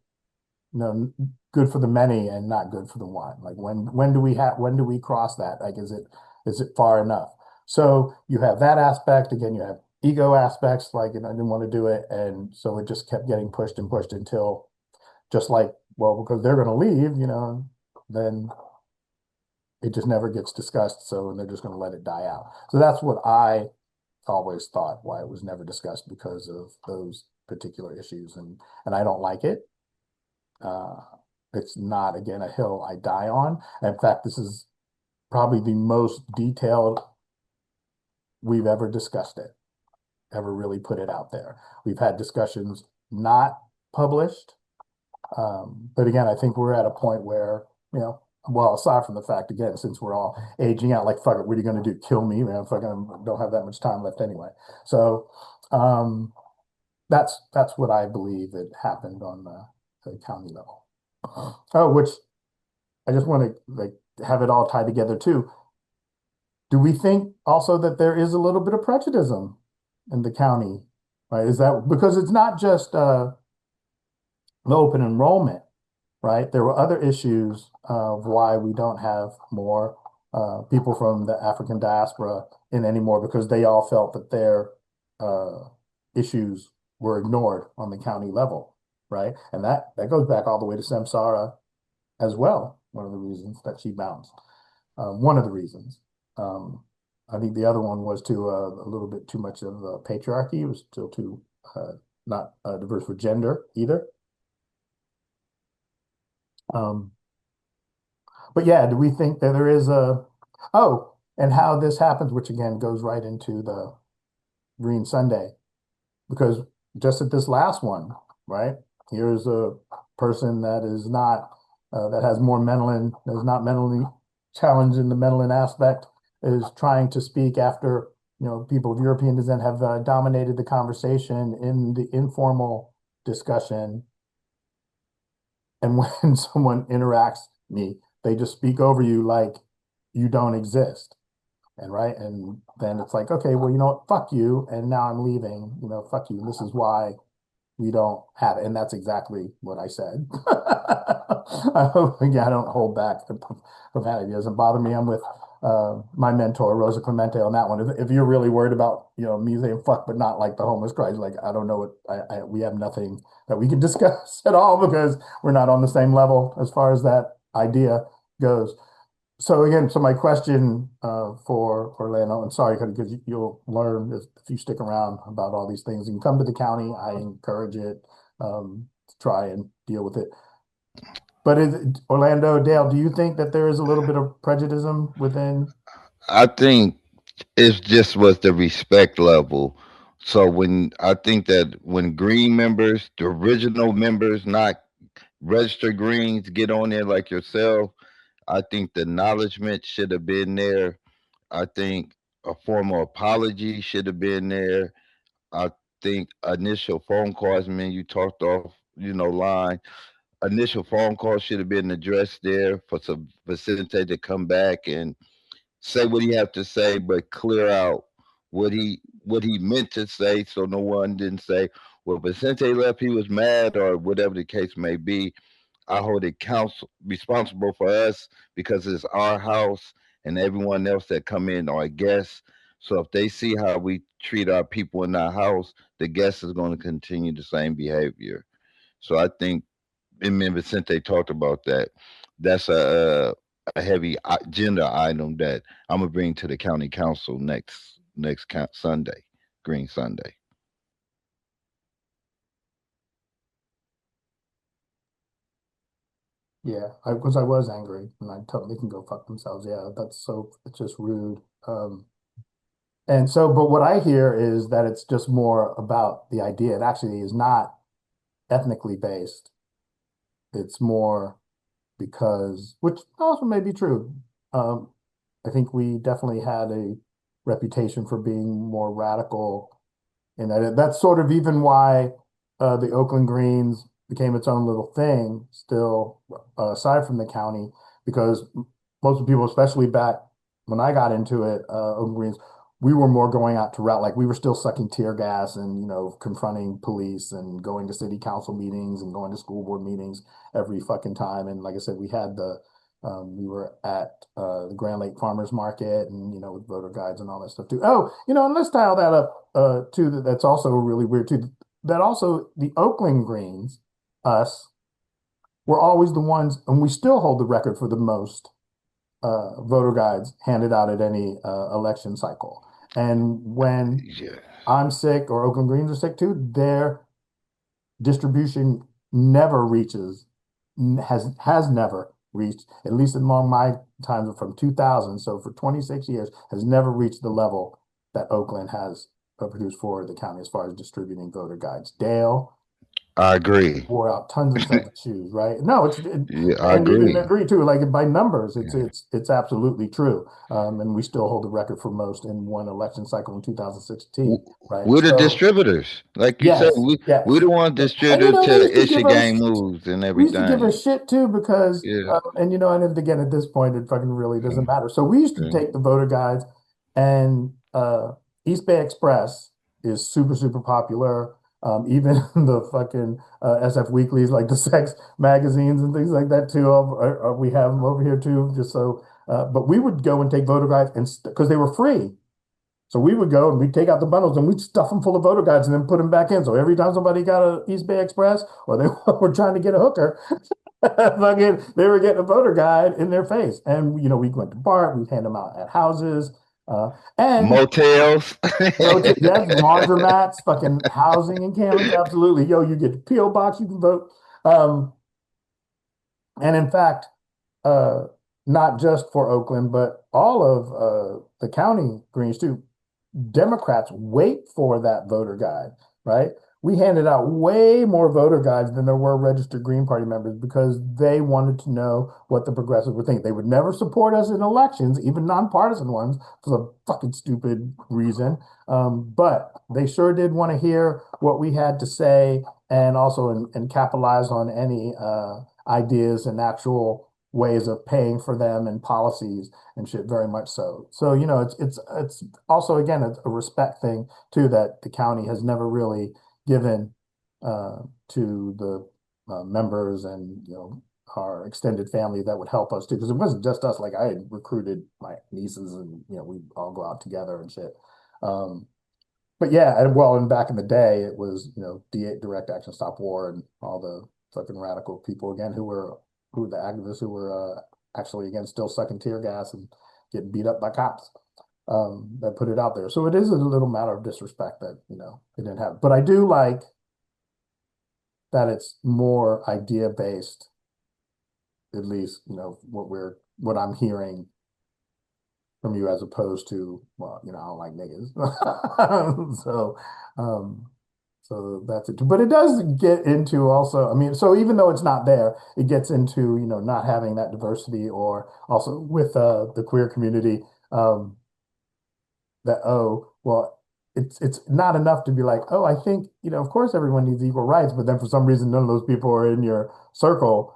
A: good for the many and not good for the one? Like when do we cross that? Like is it far enough? So you have that aspect. Again, you have ego aspects, like, I didn't want to do it. And so it just kept getting pushed and pushed until just like, well, because they're gonna leave, then it just never gets discussed. So they're just gonna let it die out. So that's what I always thought, why it was never discussed, because of those particular issues. And I don't like it. Uh, it's not, again, a hill I die on. In fact, this is probably the most detailed we've ever discussed it, ever really put it out there. We've had discussions not published. But again, I think we're at a point where, well, aside from the fact, again, since we're all aging out, like, fuck it, what are you going to do? Kill me, man? Fucking don't have that much time left anyway. So that's what I believe that happened on the county level. Oh, which I just want to like have it all tied together too. Do we think also that there is a little bit of prejudice in the county, right? Is that because it's not just the open enrollment, right? There were other issues of why we don't have more people from the African diaspora in anymore, because they all felt that their issues were ignored on the county level, right? And that goes back all the way to Samsara as well. One of the reasons that she bounced. One of the reasons. I think the other one was a little bit too much of patriarchy. It was still too not diverse for gender either. But yeah, do we think that there is and how this happens, which again goes right into the Green Sunday, because just at this last one, right? Here's a person that is not that has more Menelin, that is not mentally challenged in the Menelin aspect, is trying to speak after people of European descent have dominated the conversation in the informal discussion. And when someone interacts me, they just speak over you like you don't exist. And right. And then it's like, okay, well, you know what? Fuck you. And now I'm leaving, fuck you. And this is why we don't have it. And that's exactly what I said. I hope again, I don't hold back from that. It doesn't bother me. I'm with my mentor, Rosa Clemente, on that one. If you're really worried about, me saying fuck, but not like the homeless cries, like, I don't know what we have nothing that we can discuss at all because we're not on the same level as far as that idea goes. So again, my question for Orlando, and sorry, because you'll learn if you stick around about all these things and come to the county. I encourage it to try and deal with it. But Orlando, Dale, do you think that there is a little bit of prejudice within?
B: I think it just was the respect level. So I think that when Green members, the original members, not registered Greens, get on there like yourself, I think the acknowledgement should have been there. I think a formal apology should have been there. I think initial phone calls, man, you talked off, line. Initial phone calls should have been addressed there for some Vicente to come back and say what he have to say, but clear out what he meant to say, so no one didn't say, well, Vicente left, he was mad, or whatever the case may be. I hold it council responsible for us because it's our house, and everyone else that come in are guests. So if they see how we treat our people in our house, the guest is going to continue the same behavior. So I think, and me and Vicente talked about that. That's a heavy agenda item that I'm gonna bring to the county council next Sunday, Green Sunday.
A: Yeah, because I was angry and I told them they can go fuck themselves. Yeah, it's just rude. And so, but what I hear is that it's just more about the idea. It actually is not ethnically based. It's more because, which also may be true. Um, I think we definitely had a reputation for being more radical in that. That's sort of even why the Oakland Greens became its own little thing, still aside from the county, because most of the people, especially back when I got into it, Oakland Greens, we were more going out to route, like we were still sucking tear gas and, confronting police and going to city council meetings and going to school board meetings every fucking time. And like I said, we were at the Grand Lake Farmers Market and, with voter guides and all that stuff too. Oh, and let's dial that up too. That's also really weird too. That also the Oakland Greens, us, were always the ones, and we still hold the record for the most voter guides handed out at any election cycle. And when
B: Yeah.
A: I'm sick or Oakland Greens are sick too, their distribution never reaches, has never reached, at least among my times from 2000, so for 26 years, has never reached the level that Oakland has produced for the county as far as distributing voter guides. Dale
B: I agree.
A: wore out tons of sets of shoes, right? No,
B: Yeah, I
A: and even
B: agree.
A: agree too. Like by numbers, it's
B: Yeah.
A: it's absolutely true. And we still hold the record for most in one election cycle in 2016,
B: W-
A: right?
B: We're the
A: So
B: distributors, like you said.
A: yes,
B: We
A: yes.
B: the one
A: And
B: distributor
A: they used
B: to
A: to
B: issue
A: give us
B: game moves and
A: we used to give a
B: everything.
A: shit too because
B: Yeah.
A: and again at this point it fucking really doesn't matter. So we used to
B: Yeah.
A: take the voter guides and East Bay Express is super super popular. Even the fucking SF weeklies like the sex magazines and things like that too. We have them over here too, just so. But we would go and take voter guides and because they were free. So we would go and we'd take out the bundles and we'd stuff them full of voter guides and then put them back in. So every time somebody got a East Bay Express or they were trying to get a hooker, fucking, they were getting a voter guide in their face. And, we went to BART, we'd hand them out at houses. And
B: Motels.
A: yes, laundromats, fucking housing encampments, absolutely. Yo, you get the P.O. box, you can vote. And in fact, uh, not just for Oakland, but all of the county greens too. Democrats wait for that voter guide, right? We handed out way more voter guides than there were registered Green Party members because they wanted to know what the progressives were thinking. They would never support us in elections, even nonpartisan ones, for the fucking stupid reason. But they sure did want to hear what we had to say and also and capitalize on any ideas and actual ways of paying for them and policies and shit, very much so. So, it's also again a respect thing too that the county has never really given to the members and our extended family that would help us too, because it wasn't just us. Like I had recruited my nieces and we all go out together and shit. But yeah, and back in the day, it was Direct Action Stop War and all the fucking radical people again who were the activists who were actually again still sucking tear gas and getting beat up by cops that put it out there. So it is a little matter of disrespect that it didn't have. But I do like that it's more idea based, at least what I'm hearing from you as opposed to, well, I don't like niggas. So that's it. But it does get into also, I mean, so even though it's not there, it gets into, not having that diversity or also with the queer community, that, oh, well, it's not enough to be like, oh, I think, of course everyone needs equal rights, but then for some reason none of those people are in your circle.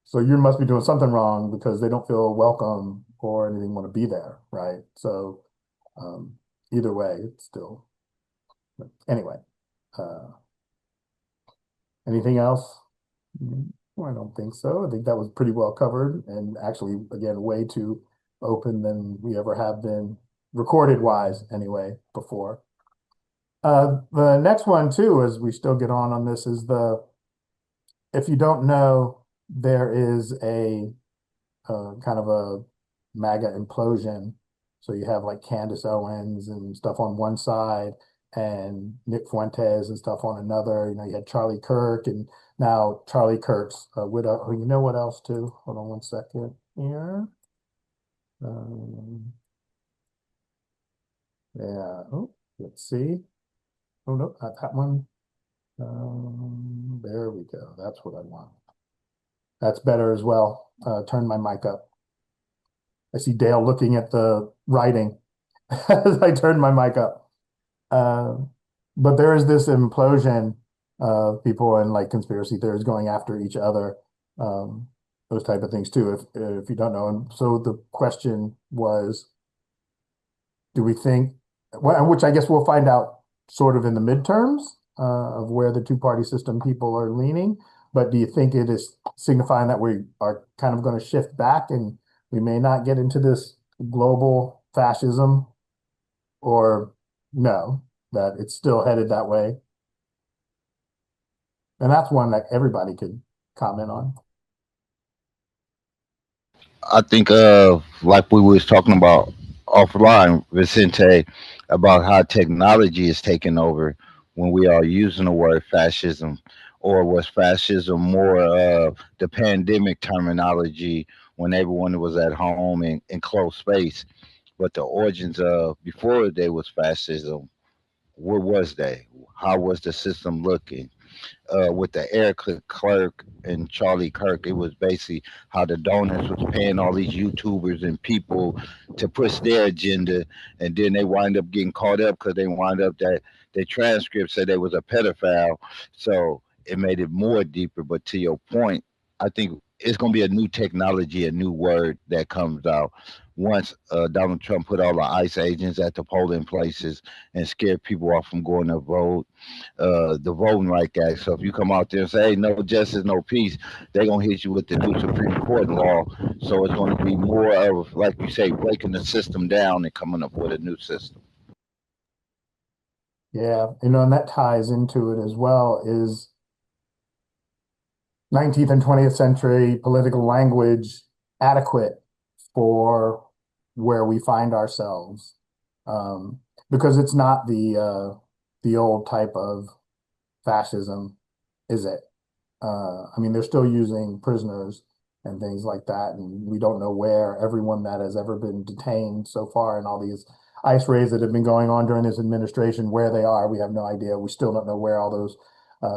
A: So you must be doing something wrong because they don't feel welcome or anything want to be there, right? So either way, it's still, anyway. Anything else? Well, I don't think so. I think that was pretty well covered and actually, again, way too open than we ever have been recorded wise anyway before. The next one too, as we still get on this is if you don't know, there is a kind of a MAGA implosion. So you have like Candace Owens and stuff on one side and Nick Fuentes and stuff on another. You had Charlie Kirk and now Charlie Kirk's widow. Oh, you know what else too? Hold on one second here. Yeah. Oh, let's see. Oh, no, not that one. There we go. That's what I want. That's better as well. Turn my mic up. I see Dale looking at the writing as I turn my mic up. But there is this implosion of people and like conspiracy theories going after each other, those type of things too, if you don't know. And so the question was, do we think, which I guess we'll find out sort of in the midterms of where the two-party system people are leaning, but do you think it is signifying that we are kind of going to shift back and we may not get into this global fascism, or no, that it's still headed that way? And that's one that everybody could comment on.
B: I think like we was talking about offline, Vicente, about how technology is taking over when we are using the word fascism, or was fascism more the pandemic terminology when everyone was at home in close space? But the origins of before there was fascism, where was they? How was the system looking? With the Eric Clerk and Charlie Kirk, it was basically how the donors was paying all these YouTubers and people to push their agenda, and then they wind up getting caught up because they wind up that their transcript said they was a pedophile, so it made it more deeper. But to your point, I think it's going to be a new technology, a new word that comes out once Donald Trump put all the ICE agents at the polling places and scared people off from going to vote, the Voting Right Act. So if you come out there and say, hey, no justice, no peace, they're going to hit you with the new Supreme Court law. So it's going to be more of, like you say, breaking the system down and coming up with a new system.
A: Yeah, and that ties into it as well, is 19th and 20th century political language adequate for where we find ourselves? Um, because it's not the old type of fascism, is it? I mean, they're still using prisoners and things like that, and we don't know where everyone that has ever been detained so far and all these ICE raids that have been going on during this administration, where they are. We have no idea. We still don't know where all those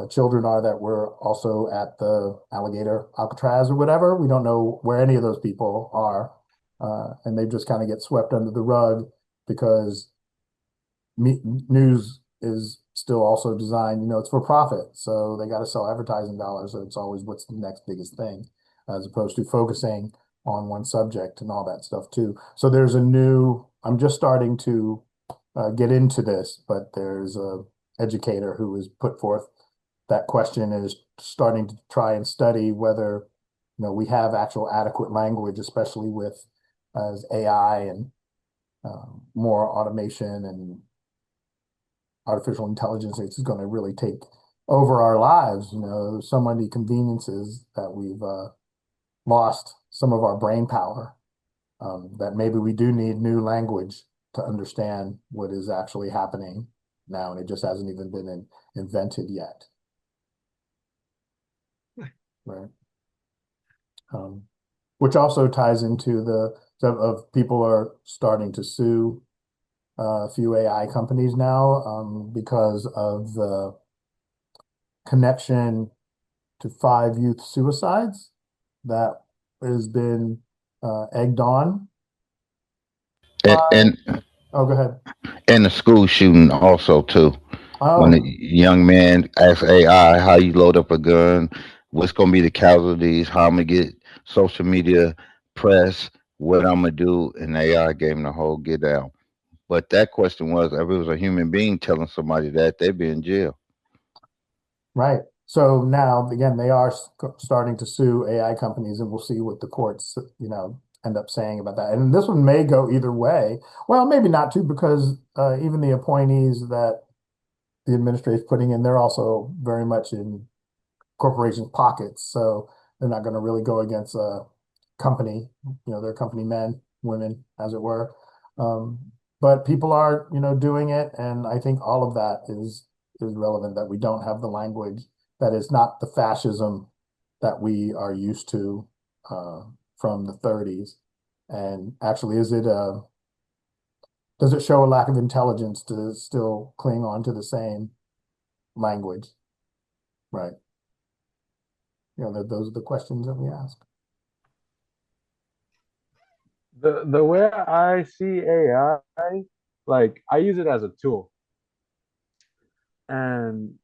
A: children are that were also at the alligator Alcatraz or whatever. We don't know where any of those people are, and they just kind of get swept under the rug because news is still also designed, it's for profit. So they got to sell advertising dollars. So it's always what's the next biggest thing, as opposed to focusing on one subject and all that stuff too. So I'm just starting to get into this, but there's a educator who has put forth that question and is starting to try and study whether, we have actual adequate language, especially with as AI and more automation and artificial intelligence is going to really take over our lives. So many conveniences that we've lost some of our brain power, that maybe we do need new language to understand what is actually happening now, and it just hasn't even been invented yet. Right. Which also ties into of people are starting to sue a few AI companies now, because of the connection to 5 youth suicides that has been egged on
B: And
A: by,
B: and
A: oh, go ahead.
B: and the school shooting also too. When a
A: Oh,
B: young man asks AI how you load up a gun, what's gonna be the casualties, how I'm gonna get social media press, what I'm gonna do, and AI gave him the whole get down. But that question was, if it was a human being telling somebody that, they'd be in jail.
A: right. So now, again, they are starting to sue AI companies, and we'll see what the courts, end up saying about that. And this one may go either way. Well, maybe not too, because even the appointees that the administration is putting in, they're also very much in corporations' pockets. So they're not going to really go against a company. They're company men, women, as it were. Um, but people are, doing it, and I think all of that is relevant. That we don't have the language that is not the fascism that we are used to uh, from the 30s. And actually, does it show a lack of intelligence to still cling on to the same language? Right. Those are the questions that we ask.
D: The way I see AI, like I use it as a tool, and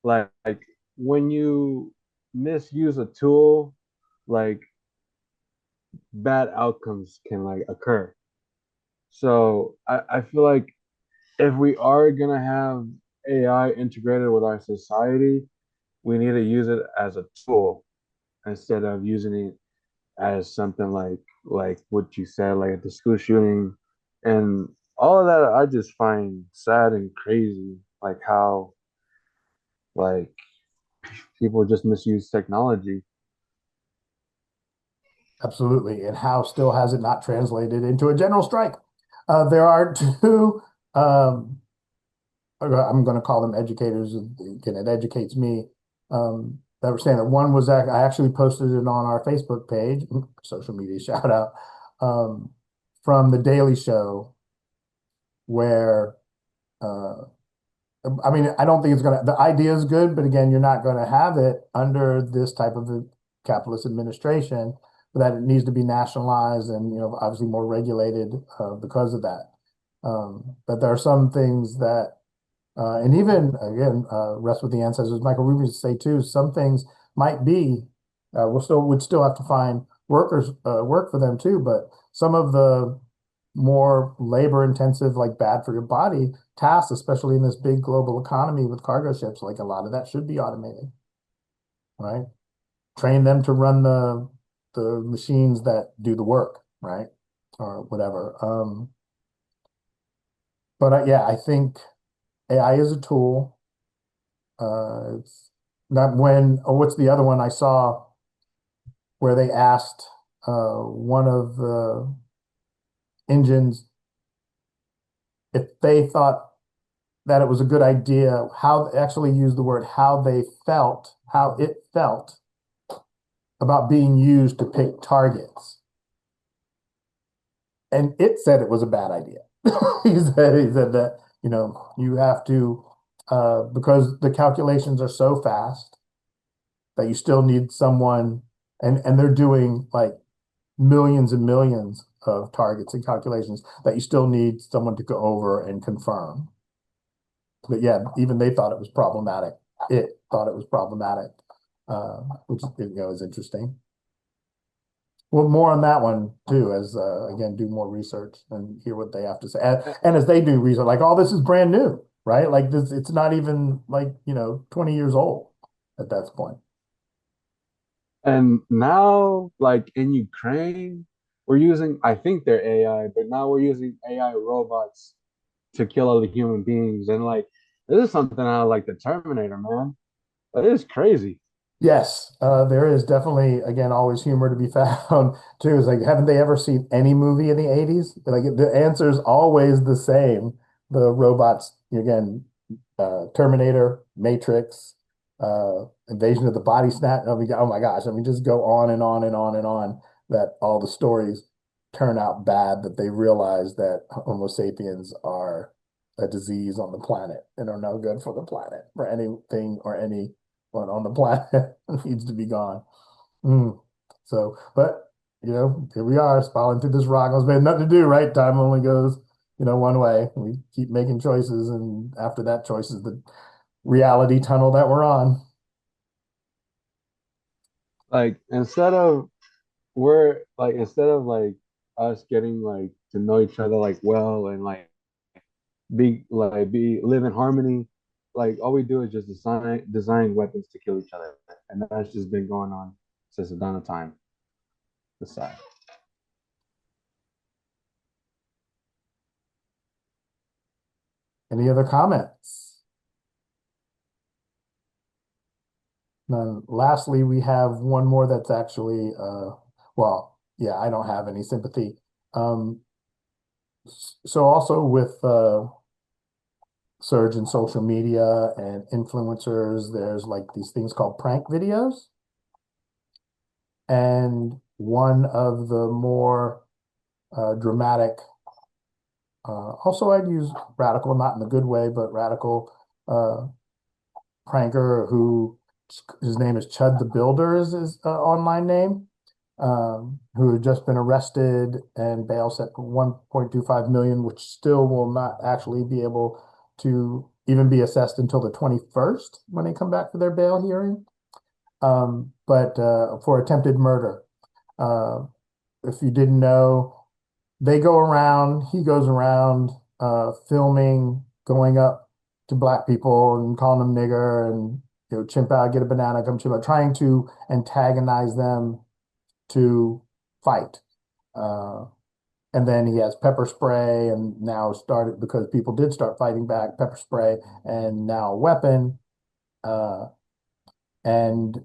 D: like when you misuse a tool, like bad outcomes can like occur. So I feel like if we are gonna have AI integrated with our society, we need to use it as a tool instead of using it as something like what you said, like the school shooting and all of that. I just find sad and crazy, like how like people just misuse technology.
A: Absolutely. And how still has it not translated into a general strike? There are two, um, I'm going to call them educators. Again, it educates me. That were saying that one was that I actually posted it on our Facebook page, social media shout out, um, from the Daily Show, where uh, I mean, I don't think the idea is good, but again, you're not gonna have it under this type of a capitalist administration, that it needs to be nationalized and, obviously more regulated, because of that. But there are some things that, and even again, rest with the ancestors, Michael Rubin used to say too, some things might be, would still have to find workers, work for them too, but some of the more labor intensive, like bad for your body tasks, especially in this big global economy with cargo ships, like a lot of that should be automated, right? Train them to run the machines that do the work, right? Or whatever. But yeah, I think AI is a tool. It's not when, or what's the other one I saw where they asked one of the engines if they thought that it was a good idea, how actually used the word how it felt about being used to pick targets. And it said it was a bad idea. He said that, you have to, because the calculations are so fast that you still need someone, and they're doing like millions and millions of targets and calculations that you still need someone to go over and confirm. But yeah, even they thought it was problematic. It thought it was problematic, which is interesting. Well, more on that one too, as again, do more research and hear what they have to say. And as they do research, like all this is brand new, right? Like this, it's not even like, 20 years old at that point.
D: And now, like in Ukraine, we're using, I think they're AI, but now we're using AI robots to kill other human beings. And like, this is something out of like the Terminator, man. That is crazy.
A: Yes, there is definitely, again, always humor to be found too. It's like, haven't they ever seen any movie in the 80s? Like the answer is always the same. The robots, again, Terminator, Matrix, Invasion of the Body Snatch. Oh my gosh, I mean, just go on and on and on and on that all the stories turn out bad, that they realize that Homo sapiens are a disease on the planet and are no good for the planet, for anything or anyone on the planet needs to be gone. Mm. So, but here we are, spiraling through this rock. There's been nothing to do, right? Time only goes, one way. We keep making choices, and after that choice is the reality tunnel that we're on.
D: Like instead of us getting like to know each other like well and like be live in harmony, like all we do is just design weapons to kill each other. And that's just been going on since the dawn of time. It's sad.
A: Any other comments? Then lastly, we have one more that's actually, well, yeah, I don't have any sympathy. Um, so also with surge in social media and influencers, there's like these things called prank videos. And one of the more dramatic, also I'd use radical, not in a good way, but radical pranker who his name is Chud the Builder is his online name, who had just been arrested and bail set for 1.25 million, which still will not actually be able to even be assessed until the 21st when they come back for their bail hearing. But for attempted murder. If you didn't know, he goes around filming, going up to black people and calling them nigger and chimp out, get a banana, come chimp out, trying to antagonize them to fight. And then he has pepper spray and now started, because people did start fighting back, pepper spray and now a weapon. And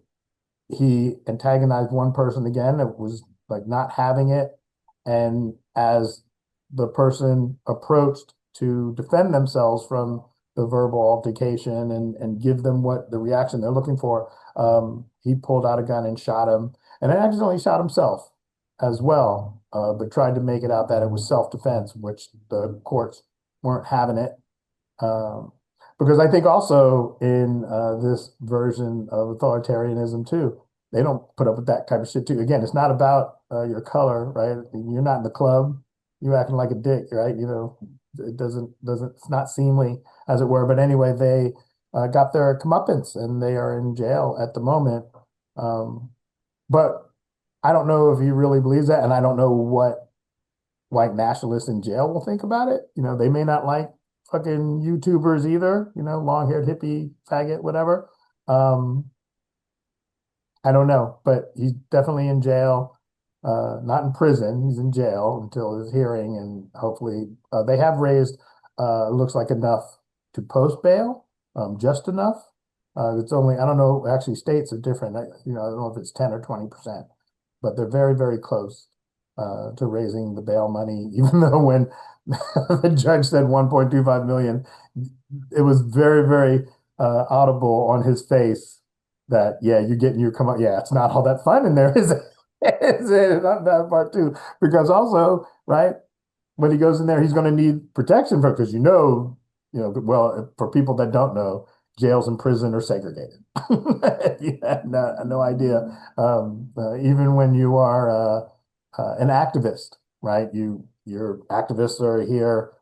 A: he antagonized one person again that was like not having it. And as the person approached to defend themselves from the verbal altercation and give them what the reaction they're looking for, he pulled out a gun and shot him, and then accidentally shot himself as well, but tried to make it out that it was self-defense, which the courts weren't having it. Um, because I think also in this version of authoritarianism too, they don't put up with that type of shit too. Again, it's not about your color, right? You're not in the club, you're acting like a dick, right? It doesn't it's not seemly, as it were. But anyway, they got their comeuppance and they are in jail at the moment. But I don't know if he really believes that, and I don't know what white nationalists in jail will think about it. They may not like fucking YouTubers either, long-haired hippie, faggot, whatever. I don't know, but he's definitely in jail. Not in prison. He's in jail until his hearing, and hopefully they have raised looks like enough to post bail, just enough. It's only, I don't know, actually states are different. I don't know if it's 10 or 20%, but they're very, very close to raising the bail money, even though when the judge said 1.25 million, it was very, very audible on his face that, yeah, you're getting your come up. Yeah, it's not all that fun in there, is it? Is it? Not that part too. Because also, right, when he goes in there, he's going to need protection from, because well, for people that don't know, jails and prison are segregated. You have no idea. Even when you are an activist, right? Your activists are here,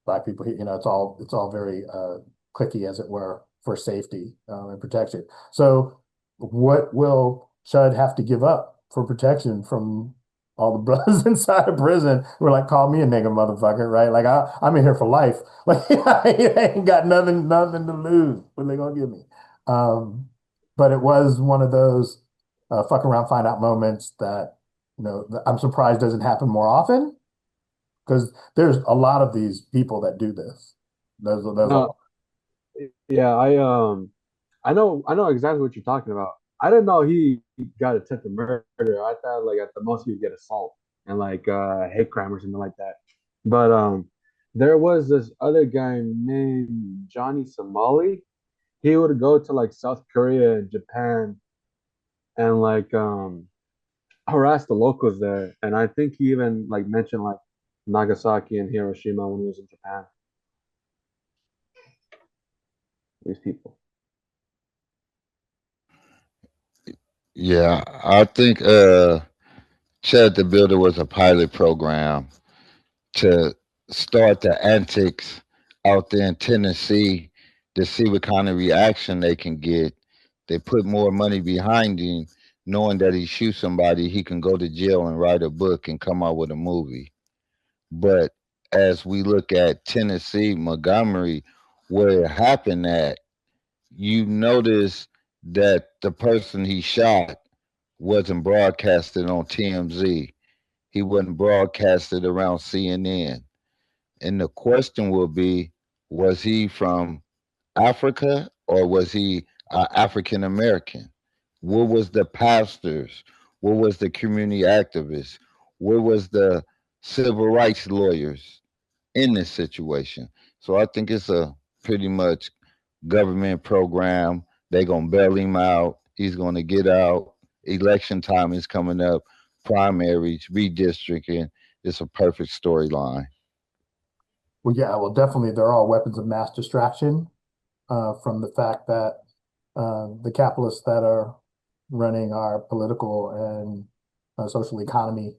A: black people here. It's all very clicky, as it were, for safety and protection. So, what will Chud have to give up for protection from all the brothers inside of prison who are like, call me a nigga motherfucker, right? Like I'm in here for life. Like I ain't got nothing to lose. What are they gonna give me? But it was one of those fuck around, find out moments that I'm surprised doesn't happen more often, because there's a lot of these people that do this. There's
D: No, yeah, I know exactly what you're talking about. I didn't know he got attempted murder. I thought like at the most he would get assault and like hate crime or something like that. But there was this other guy named Johnny Somali. He would go to like South Korea and Japan and like harass the locals there. And I think he even like mentioned like Nagasaki and Hiroshima when he was in Japan. These people.
B: Yeah, I think Chad the Builder was a pilot program to start the antics out there in Tennessee to see what kind of reaction they can get. They put more money behind him, knowing that he shoots somebody, he can go to jail and write a book and come out with a movie. But as we look at Tennessee, Montgomery, where it happened at, you notice that the person he shot wasn't broadcasted on TMZ. He wasn't broadcasted around CNN. And the question will be, was he from Africa or was he African American? Where was the pastors? Where was the community activists? Where was the civil rights lawyers in this situation? So I think it's a pretty much government program. They're gonna bail him out. He's gonna get out. Election time is coming up. Primaries, redistricting. It's a perfect storyline.
A: Well, yeah, well, definitely they're all weapons of mass distraction from the fact that the capitalists that are running our political and social economy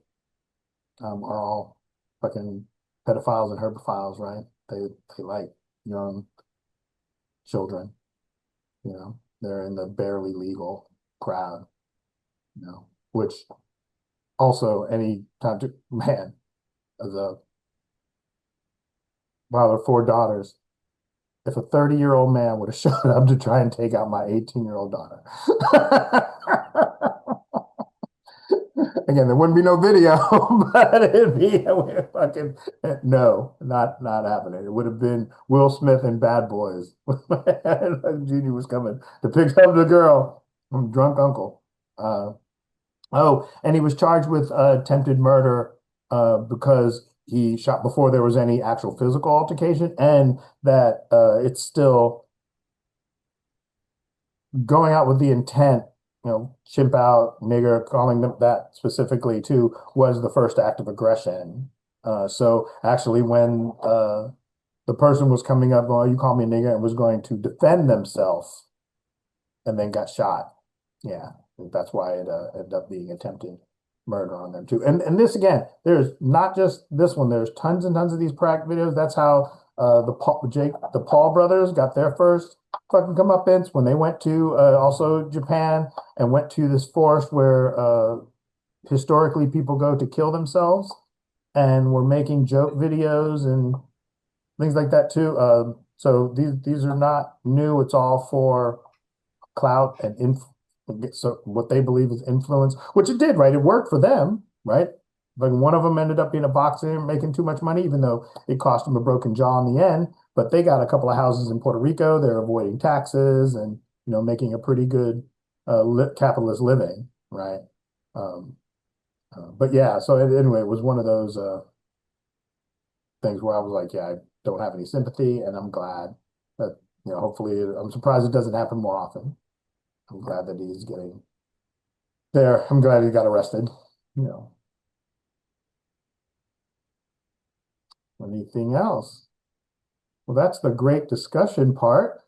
A: are all fucking pedophiles and herbophiles, right? They like young children, they're in the barely legal crowd, which also any time to, man, as a father of four daughters, if a 30-year-old man would have showed up to try and take out my 18-year-old daughter. Again, there wouldn't be no video, but it'd be fucking no, not happening. It would have been Will Smith and Bad Boys. Junior was coming to pick up the girl from drunk uncle. Oh, and he was charged with attempted murder because he shot before there was any actual physical altercation, and that it's still going out with the intent, chimp out, nigger, calling them that specifically too, was the first act of aggression. So actually, when the person was coming up, oh, you call me a nigger, and was going to defend themselves, and then got shot. Yeah, that's why it ended up being attempted murder on them too. And this again, there's not just this one. There's tons and tons of these prank videos. That's how the Paul brothers got their first fucking comeuppance when they went to also Japan and went to this forest where historically people go to kill themselves, and were making joke videos and things like that too. So these are not new. It's all for clout and so what they believe is influence, which it did, right? It worked for them, right? Like one of them ended up being a boxer making too much money, even though it cost him a broken jaw in the end. But they got a couple of houses in Puerto Rico. They're avoiding taxes and making a pretty good capitalist living, right? Um, but yeah, so anyway, it was one of those things where I was like, yeah, I don't have any sympathy, and I'm glad that hopefully, I'm surprised it doesn't happen more often. I'm glad that he's getting there. I'm glad he got arrested. You know, anything else? Well, that's the great discussion part.